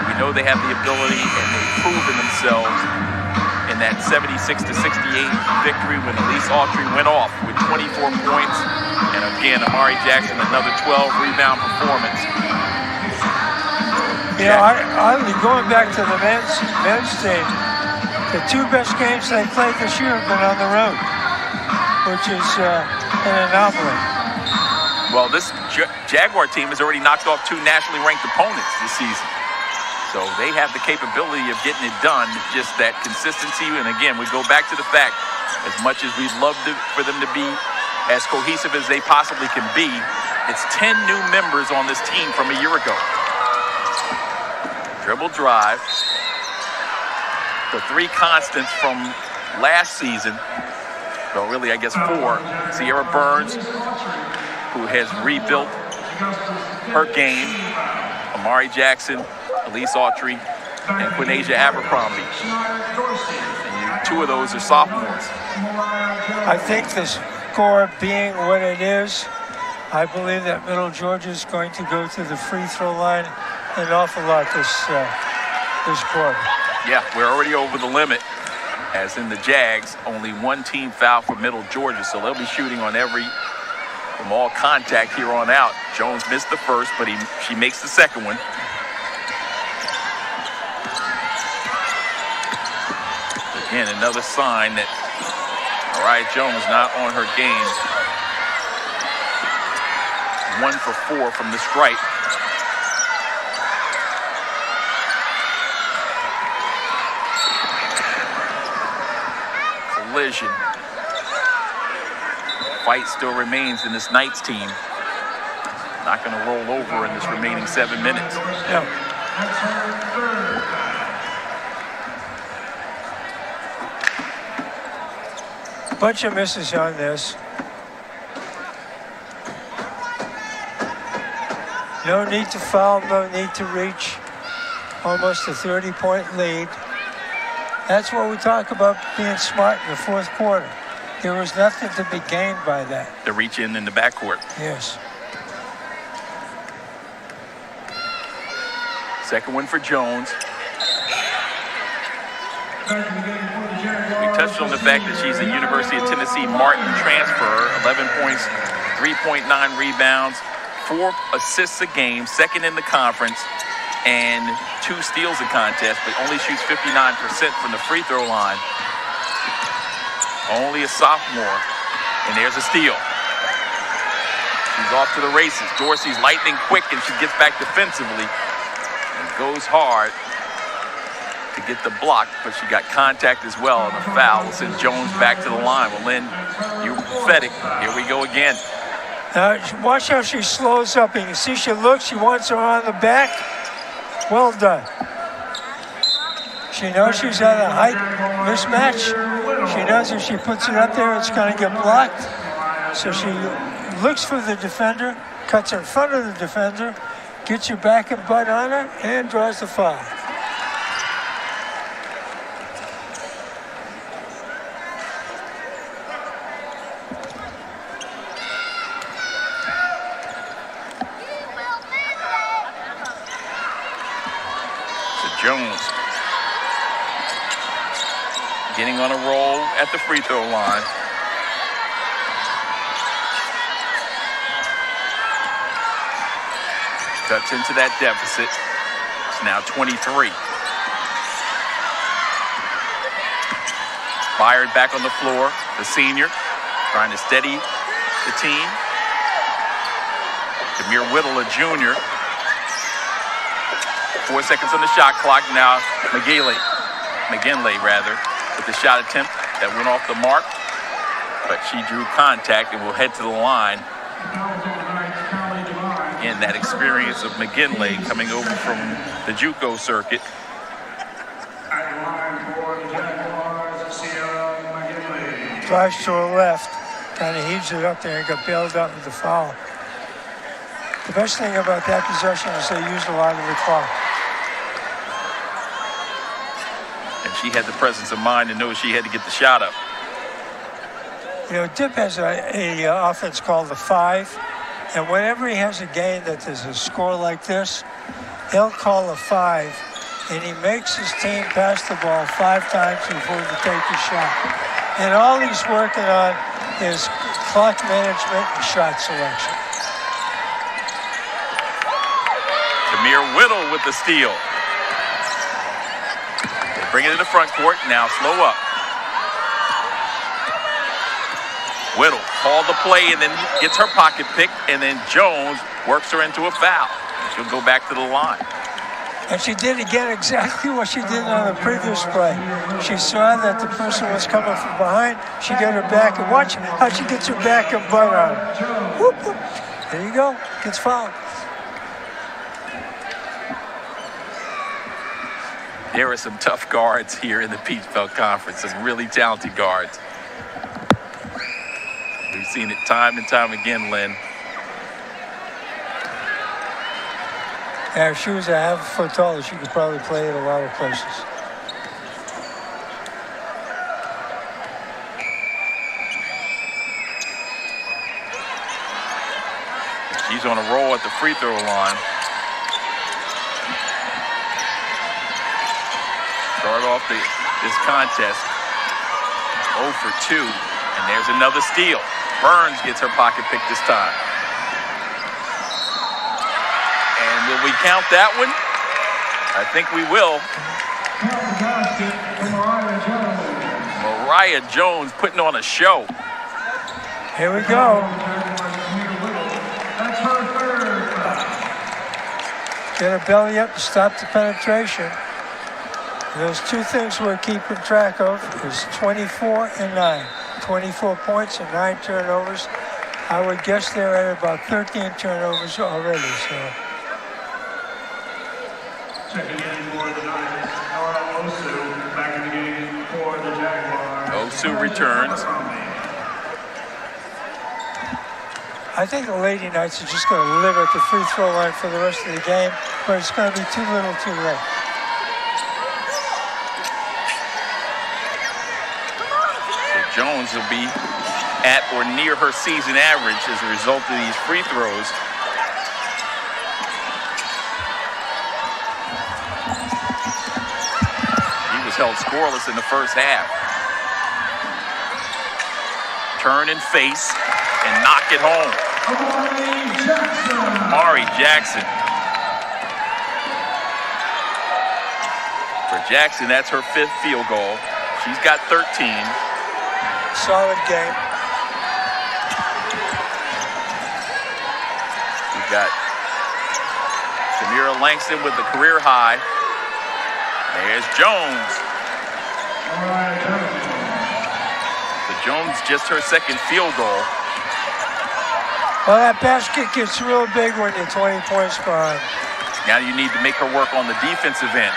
We know they have the ability, and they've proven themselves in that 76-68 victory when Elise Autry went off with 24 points. And again, Amari Jackson, another 12-rebound performance. You know, going back to the men's team, the two best games they played this year have been on the road, which is an anomaly. Well, this Jaguar team has already knocked off two nationally ranked opponents this season. So they have the capability of getting it done. It's just that consistency. And again, we go back to the fact, as much as we'd love for them to be as cohesive as they possibly can be, it's 10 new members on this team from a year ago. Dribble drive. The three constants from last season, well, really, I guess four. Sierra Burns, who has rebuilt her game. Amari Jackson, Elise Autry, and Quinasia Abercrombie. And two of those are sophomores. I think the score being what it is, I believe that Middle Georgia is going to go to the free throw line an awful lot this quarter. Yeah, we're already over the limit. As in the Jags, only one team fouled for Middle Georgia, so they'll be shooting on from all contact here on out. Jones missed the first, but she makes the second one. Again, another sign that Mariah Jones not on her game. 1 for 4 from the stripe. Collision. Fight still remains in this Knights team. Not going to roll over in this remaining 7 minutes. Yeah. Bunch of misses on this. No need to foul, no need to reach. Almost a 30-point lead. That's what we talk about being smart in the fourth quarter. There was nothing to be gained by that. The reach in the backcourt. Yes. Second one for Jones. We touched on the fact that she's a University of Tennessee Martin transfer. 11 points, 3.9 rebounds, 4 assists a game, second in the conference, and 2 steals a contest, but only shoots 59% from the free throw line. Only a sophomore, and there's a steal. She's off to the races. Dorsey's lightning quick, and she gets back defensively and goes hard to get the block, but she got contact as well on the foul. We'll send Jones back to the line. Well, Lynn, you're pathetic. Here we go again. Watch how she slows up. You can see she looks, she wants her on the back. Well done. She knows she's at a height mismatch. She knows if she puts it up there, it's going to get blocked. So she looks for the defender, cuts in front of the defender, gets her back and butt on her, and draws the foul. Jones getting on a roll at the free throw line. Cuts into that deficit. It's now 23. Byard back on the floor, the senior, trying to steady the team. Demir Whittle, a junior. 4 seconds on the shot clock. Now McGinley, with the shot attempt that went off the mark, but she drew contact and will head to the line. In that experience of McGinley coming over from the JUCO circuit. Drives to her left, kind of heaves it up there and got bailed out with the foul. The best thing about that possession is they used a lot of the clock. And she had the presence of mind to know she had to get the shot up. You know, Dip has a offense called the 5, and whenever he has a game that there's a score like this, he'll call a 5, and he makes his team pass the ball 5 times before they take a shot. And all he's working on is clock management and shot selection. Demir Whittle with the steal. They bring it to the front court. Now slow up. Whittle called the play and then gets her pocket pick, and then Jones works her into a foul. She'll go back to the line. And she did again exactly what she did on the previous play. She saw that the person was coming from behind. She got her back, and watch how she gets her back and butt on her. Whoop, whoop. There you go. Gets fouled. There are some tough guards here in the Peach Belt Conference, some really talented guards. We've seen it time and time again, Lynn. Yeah, if she was a half a foot taller, she could probably play at a lot of places. She's on a roll at the free throw line. Start off this contest 0 for 2, and there's another steal. Burns gets her pocket pick this time. And will we count that one? I think we will. Mariah Jones putting on a show. Here we go. Get her belly up to stop the penetration. There's 2 things we're keeping track of. There's 24 and 9. 24 points and 9 turnovers. I would guess they're at about 13 turnovers already. So. Checking in for the Niners, Osu back in the game for the Jaguars. Osu returns. I think the Lady Knights are just going to live at the free throw line for the rest of the game, but it's going to be too little too late. Jones will be at or near her season average as a result of these free throws. He was held scoreless in the first half. Turn and face and knock it home. Amari Jackson. For Jackson, that's her 5th field goal. She's got 13. Solid game. We've got Samira Langston with the career high. There's Jones. So Jones just her 2nd field goal. Well, that basket gets real big when you're 20 points behind. Now you need to make her work on the defensive end.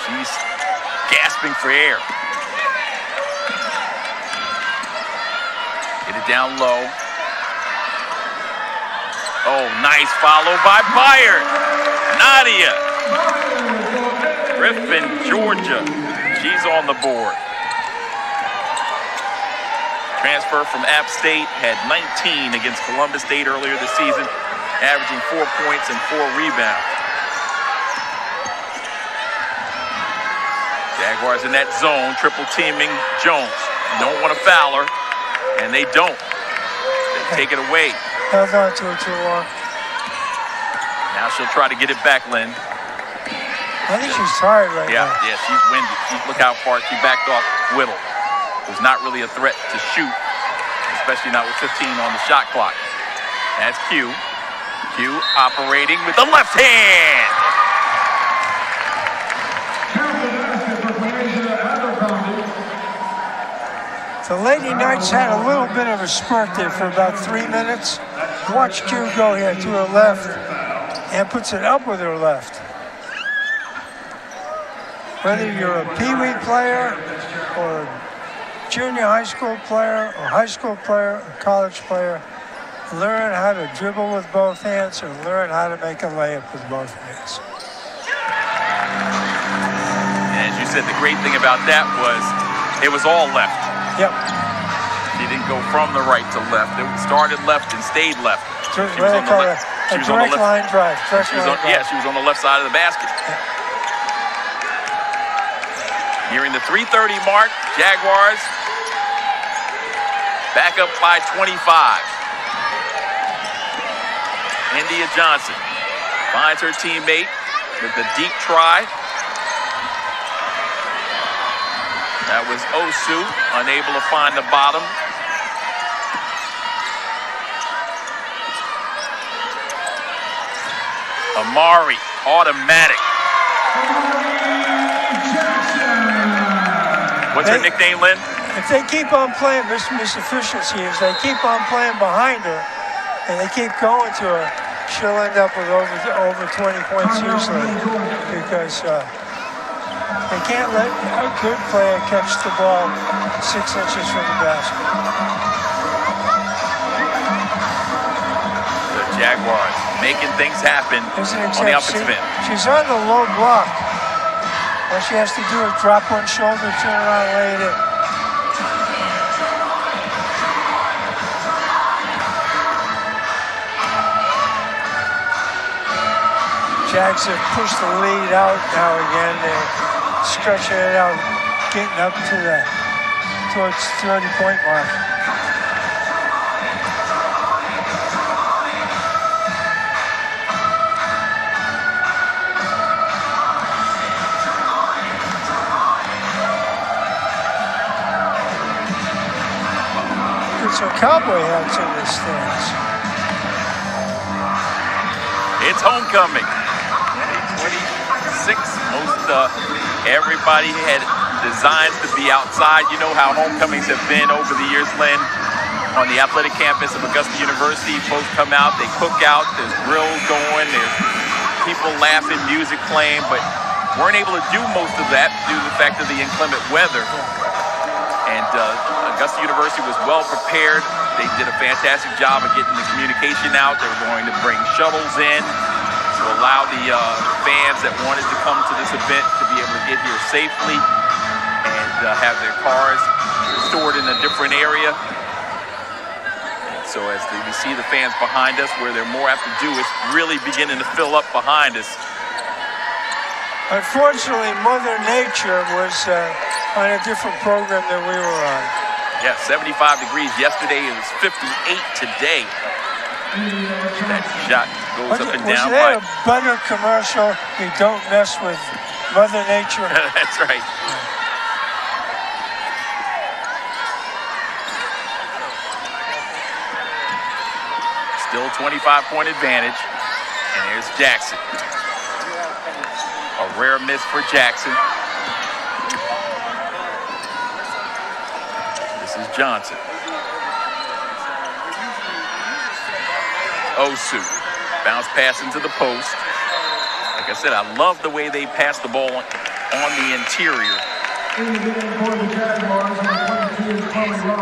She's gasping for air. Get it down low. Oh, nice follow by Byard. Nadia. Griffin, Georgia. She's on the board. Transfer from App State, had 19 against Columbus State earlier this season, averaging 4 points and 4 rebounds. Jaguars in that zone, triple teaming Jones. Don't want to foul her, and they don't. They take it away. Held on to it too long. Now she'll try to get it back, Lynn. I think she's tired right now. Yeah, she's winded. Look how far she backed off Whittle. Who's not really a threat to shoot, especially not with 15 on the shot clock. That's Q. Q operating with the left hand. The Lady Knights had a little bit of a spurt there for about 3 minutes. Watch Q go here to her left and puts it up with her left. Whether you're a Pee-wee player or a junior high school player or high school player or college player, learn how to dribble with both hands or learn how to make a layup with both hands. And as you said, the great thing about that was it was all left. Yep. She didn't go from the right to left. It started left and stayed left. She was on the left. She was on the line drive. Yeah, she was on the left side of the basket. Nearing the 3:30 mark, Jaguars back up by 25. India Johnson finds her teammate with the deep try. That was Osu, unable to find the bottom. Amari, automatic. What's her nickname, Lynn? If they keep on playing, Miss Efficiency, if they keep on playing behind her and they keep going to her, she'll end up with over 20 points usually because they can't let a good player catch the ball 6 inches from the basket. The Jaguars making things happen on the offensive end. She's on the low block. All she has to do is drop one shoulder, turn around, lay it in. Jags have pushed the lead out now again. They're stretching it out, getting up to towards 30-point mark. Some cowboy hats in the stands. It's homecoming. 26. Everybody had designed to be outside. You know how homecomings have been over the years, Lynn. On the athletic campus of Augusta University, folks come out, they cook out, there's grills going, there's people laughing, music playing, but weren't able to do most of that due to the fact of the inclement weather. And Augusta University was well prepared. They did a fantastic job of getting the communication out. They were going to bring shuttles in to allow the fans that wanted to come to this event to be able to get here safely and have their cars stored in a different area. And so as we see the fans behind us, where they're more apt to do, it's really beginning to fill up behind us. Unfortunately, Mother Nature was on a different program than we were on. Yeah, 75 degrees yesterday. It was 58 today. That shot goes up and down. Was that a butter commercial? You don't mess with Mother Nature. That's right. Still 25-point advantage. And there's Jackson. A rare miss for Jackson. This is Johnson. Osu. Bounce pass into the post. Like I said, I love the way they pass the ball on the interior.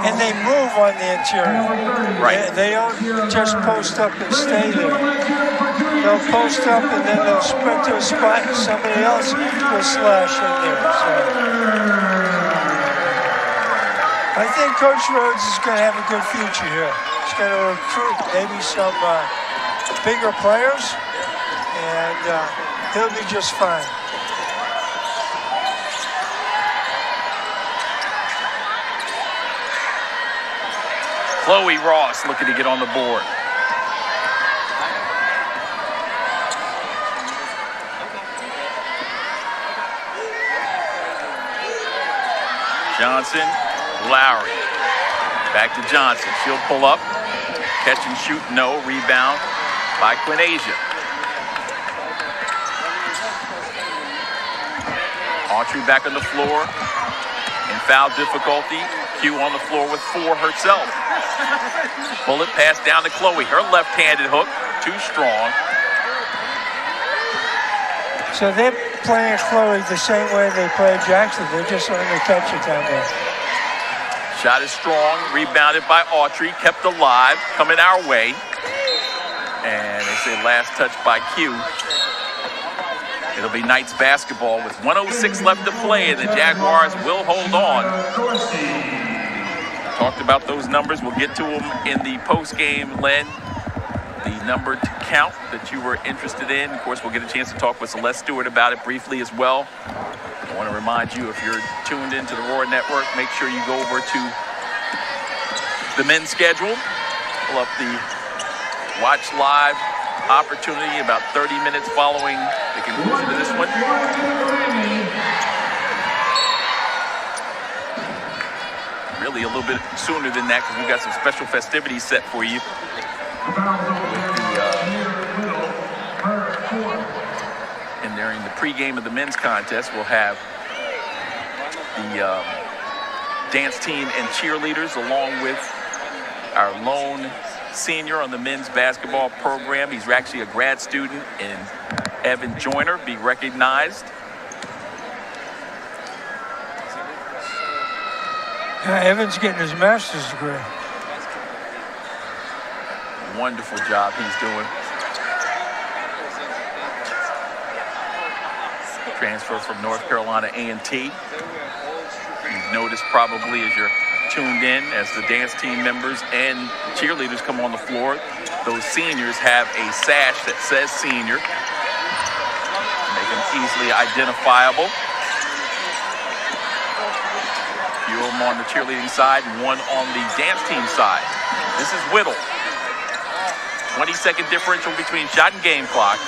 And they move on the interior. Right. They don't just post up and stay there. They'll post up and then they'll sprint to a spot and somebody else will slash in there. So I think Coach Rhodes is going to have a good future here. He's going to recruit maybe some bigger players, and he'll be just fine. Chloe Ross looking to get on the board. Johnson, Lowry. Back to Johnson. She'll pull up. Catch and shoot, no. Rebound by Quinasia. Autry back on the floor. In foul difficulty. Q on the floor with 4 herself. Bullet pass down to Chloe. Her left-handed hook, too strong. So they're playing Chloe the same way they played Jackson. They're just learning to catch it down there. Shot is strong, rebounded by Autry, kept alive, coming our way. And they say last touch by Q. It'll be Knights basketball with 1:06 left to play, and the Jaguars will hold on. Talked about those numbers. We'll get to them in the post-game, Len. The number to count that you were interested in. Of course, we'll get a chance to talk with Celeste Stewart about it briefly as well. I want to remind you, if you're tuned into the Roar Network, make sure you go over to the men's schedule. Pull up the watch live opportunity about 30 minutes following the conclusion of this one. Really a little bit sooner than that because we've got some special festivities set for you. And during the pregame of the men's contest, we'll have the dance team and cheerleaders along with our lone senior on the men's basketball program. He's actually a grad student in Evan Joyner, be recognized. Evan's getting his master's degree. Wonderful job he's doing. Transfer from North Carolina A&T. You've noticed probably as you're tuned in, as the dance team members and cheerleaders come on the floor, those seniors have a sash that says senior. Make them easily identifiable. A few of them on the cheerleading side and one on the dance team side. This is Whittle. 20-second differential between shot and game clock.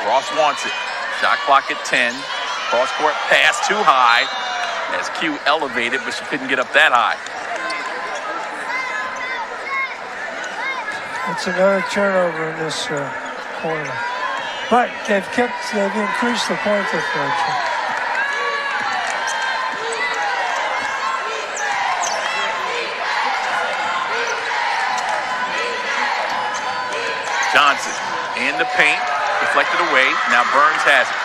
Ross wants it. Shot clock at 10. Cross-court pass too high as Q elevated, but she couldn't get up that high. It's another turnover in this quarter. But they've increased the point differential. Johnson in the paint, deflected away. Now Burns has it.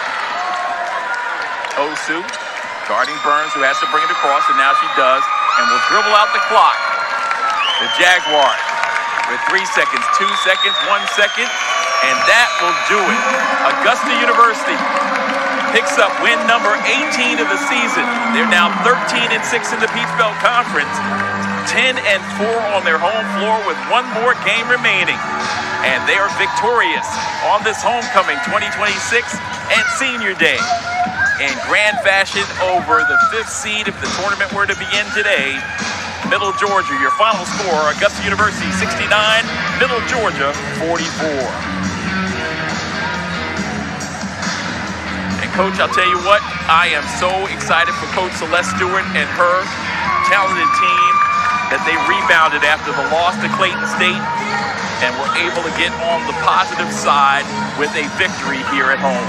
Osu guarding Burns, who has to bring it across, and now she does, and will dribble out the clock. The Jaguars with 3 seconds, 2 seconds, 1 second, and that will do it. Augusta University picks up win number 18 of the season. They're now 13-6 in the Peach Belt Conference, 10-4 on their home floor with one more game remaining. And they are victorious on this homecoming 2026 and senior day in grand fashion over the 5th seed if the tournament were to begin today. Middle Georgia, your final score, Augusta University 69, Middle Georgia 44. And Coach, I'll tell you what, I am so excited for Coach Celeste Stewart and her talented team that they rebounded after the loss to Clayton State and were able to get on the positive side with a victory here at home.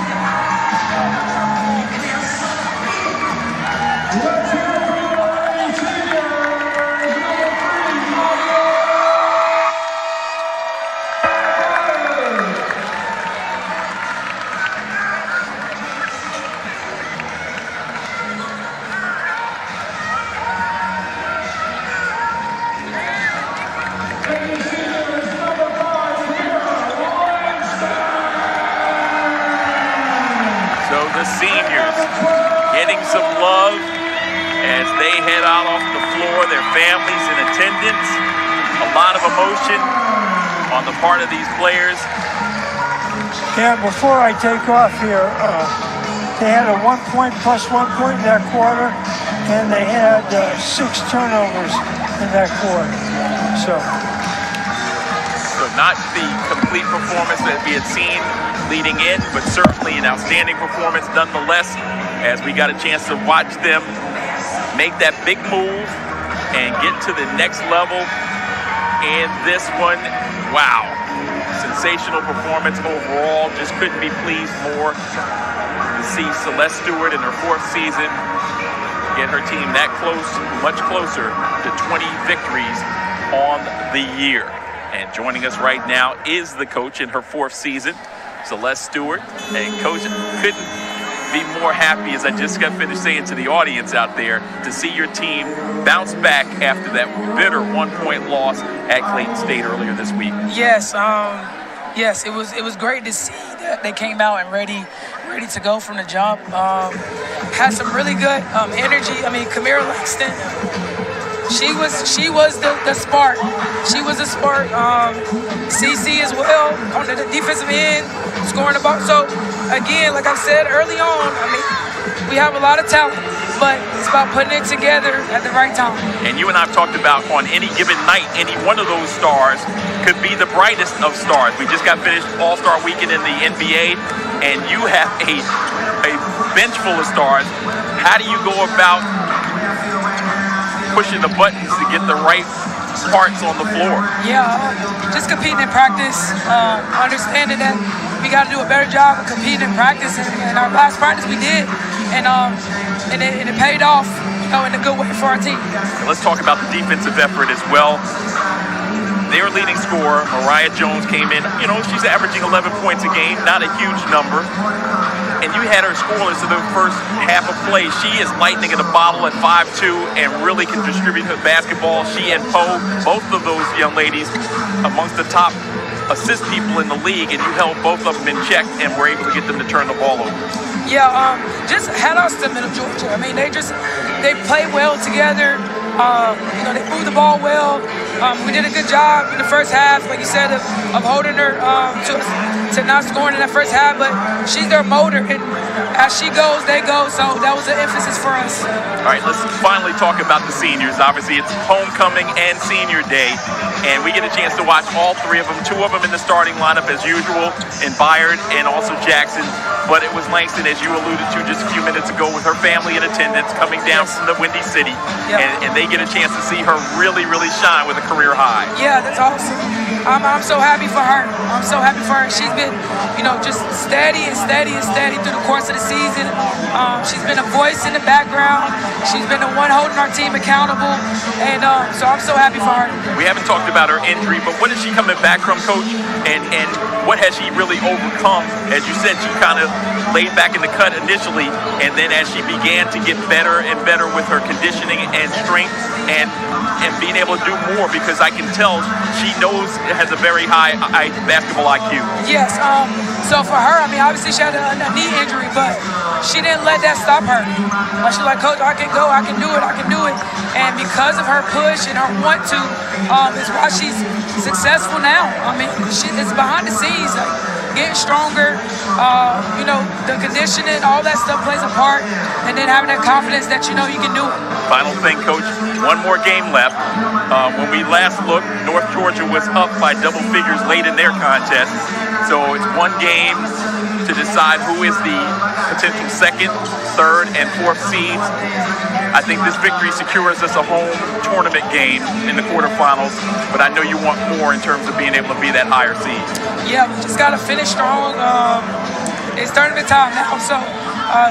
Seniors getting some love as they head out off the floor, their families in attendance. A lot of emotion on the part of these players. Yeah, before I take off here, they had a 1 point plus 1 point in that quarter, and they had 6 turnovers in that quarter. So not the complete performance that we had seen leading in, but certainly an outstanding performance nonetheless. as we got a chance to watch them make that big move and get to the next level. And this one, wow, sensational performance overall. Just couldn't be pleased more to see Celeste Stewart in her 4th season get her team that close, much closer to 20 victories on the year. And joining us right now is the coach in her 4th season, Celeste Stewart. And Coach, couldn't be more happy, as I just got finished saying to the audience out there, to see your team bounce back after that bitter 1-point loss at Clayton State earlier this week. Yes, it was great to see that they came out and ready to go from the jump. Had some really good energy. I mean, Kamira Langston, she was the spark. She was the spark. CC as well on the defensive end, scoring the ball. So again, like I said early on, I mean, we have a lot of talent, but it's about putting it together at the right time. And you and I have talked about on any given night, any one of those stars could be the brightest of stars. We just got finished All-Star Weekend in the NBA, and you have a bench full of stars. How do you go about pushing the buttons to get the right parts on the floor? Yeah, just competing in practice, understanding that we got to do a better job of competing in practice. And our last practice we did, and it paid off, in a good way for our team. Let's talk about the defensive effort as well. Their leading scorer, Mariah Jones, came in. She's averaging 11 points a game, not a huge number. And you had her scoreless in the first half of play. She is lightning in a bottle at 5'2" and really can distribute her basketball. She and Poe, both of those young ladies, amongst the top assist people in the league, and you held both of them in check and were able to get them to turn the ball over. Yeah, just head outs to Middle Georgia. I mean, they play well together. They move the ball well. We did a good job in the first half, like you said, of holding her to not scoring in that first half, but she's their motor, and as she goes, they go, so that was an emphasis for us. All right, let's finally talk about the seniors. Obviously, it's homecoming and senior day, and we get a chance to watch all 3 of them, 2 of them in the starting lineup as usual, in Byard and also Jackson, but it was Langston, as you alluded to just a few minutes ago, with her family in attendance, coming down from the Windy City, and they get a chance to see her really, really shine with a career high. Yeah, that's awesome. I'm so happy for her. I'm so happy for her. She's been, just steady through the course of the season. She's been a voice in the background. She's been the one holding our team accountable, and so I'm so happy for her. We haven't talked about her injury, but what is she coming back from, Coach? And what has she really overcome? As you said, she kind of laid back in the cut initially, and then as she began to get better and better with her conditioning and strength and being able to do more, because I can tell she has a very high basketball IQ. Yes, so for her, I mean, obviously she had a knee injury, but she didn't let that stop her. She's like, Coach, I can go, I can do it. And because of her push and her want to, is why she's successful now. I mean, it's behind the scenes, getting stronger, the conditioning, all that stuff plays a part, and then having that confidence that you can do it. Final thing, Coach, 1 more game left. When we last looked, North Georgia was up by double figures late in their contest. So it's 1 game to decide who is the potential 2nd, 3rd, and 4th seeds. I think this victory secures us a home tournament game in the quarterfinals, but I know you want more in terms of being able to be that higher seed. Yeah, we just got to finish strong. It's tournament time now, so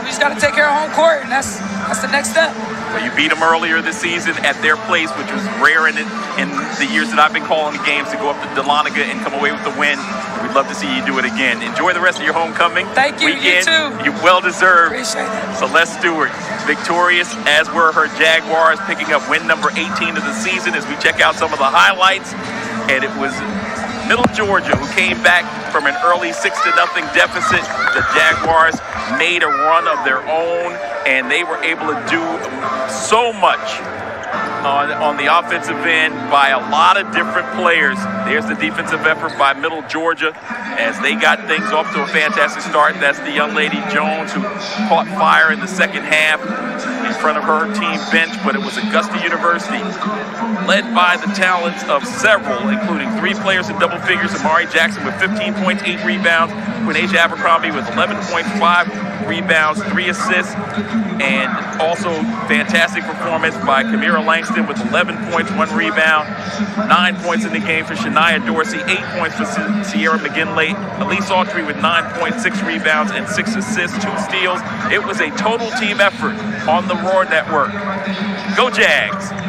we just got to take care of home court, and that's the next step. Well, you beat them earlier this season at their place, which was rare in the years that I've been calling the games, to go up to Dahlonega and come away with the win. We'd love to see you do it again. Enjoy the rest of your homecoming. Thank you. Weekend. You too. You well deserved. Appreciate it. Celeste Stewart, victorious, as were her Jaguars, picking up win number 18 of the season as we check out some of the highlights. And it was Middle Georgia who came back from an early 6-0 deficit. The Jaguars made a run of their own, and they were able to do so much on the offensive end by a lot of different players. There's the defensive effort by Middle Georgia as they got things off to a fantastic start. That's the young lady Jones who caught fire in the second half in front of her team bench, but it was Augusta University, led by the talents of several, including 3 players in double figures, Amari Jackson with 15 points, 8 rebounds, Quinasia Abercrombie with 11 points, 5 rebounds, 3 assists, and also fantastic performance by Kamira Langston with 11 points, 1 rebound, 9 points in the game for Shania Dorsey, 8 points for Sierra McGinley, Elise Autry with 9 points, 6 rebounds, and 6 assists, 2 steals. It was a total team effort on the Roar Network. Go Jags!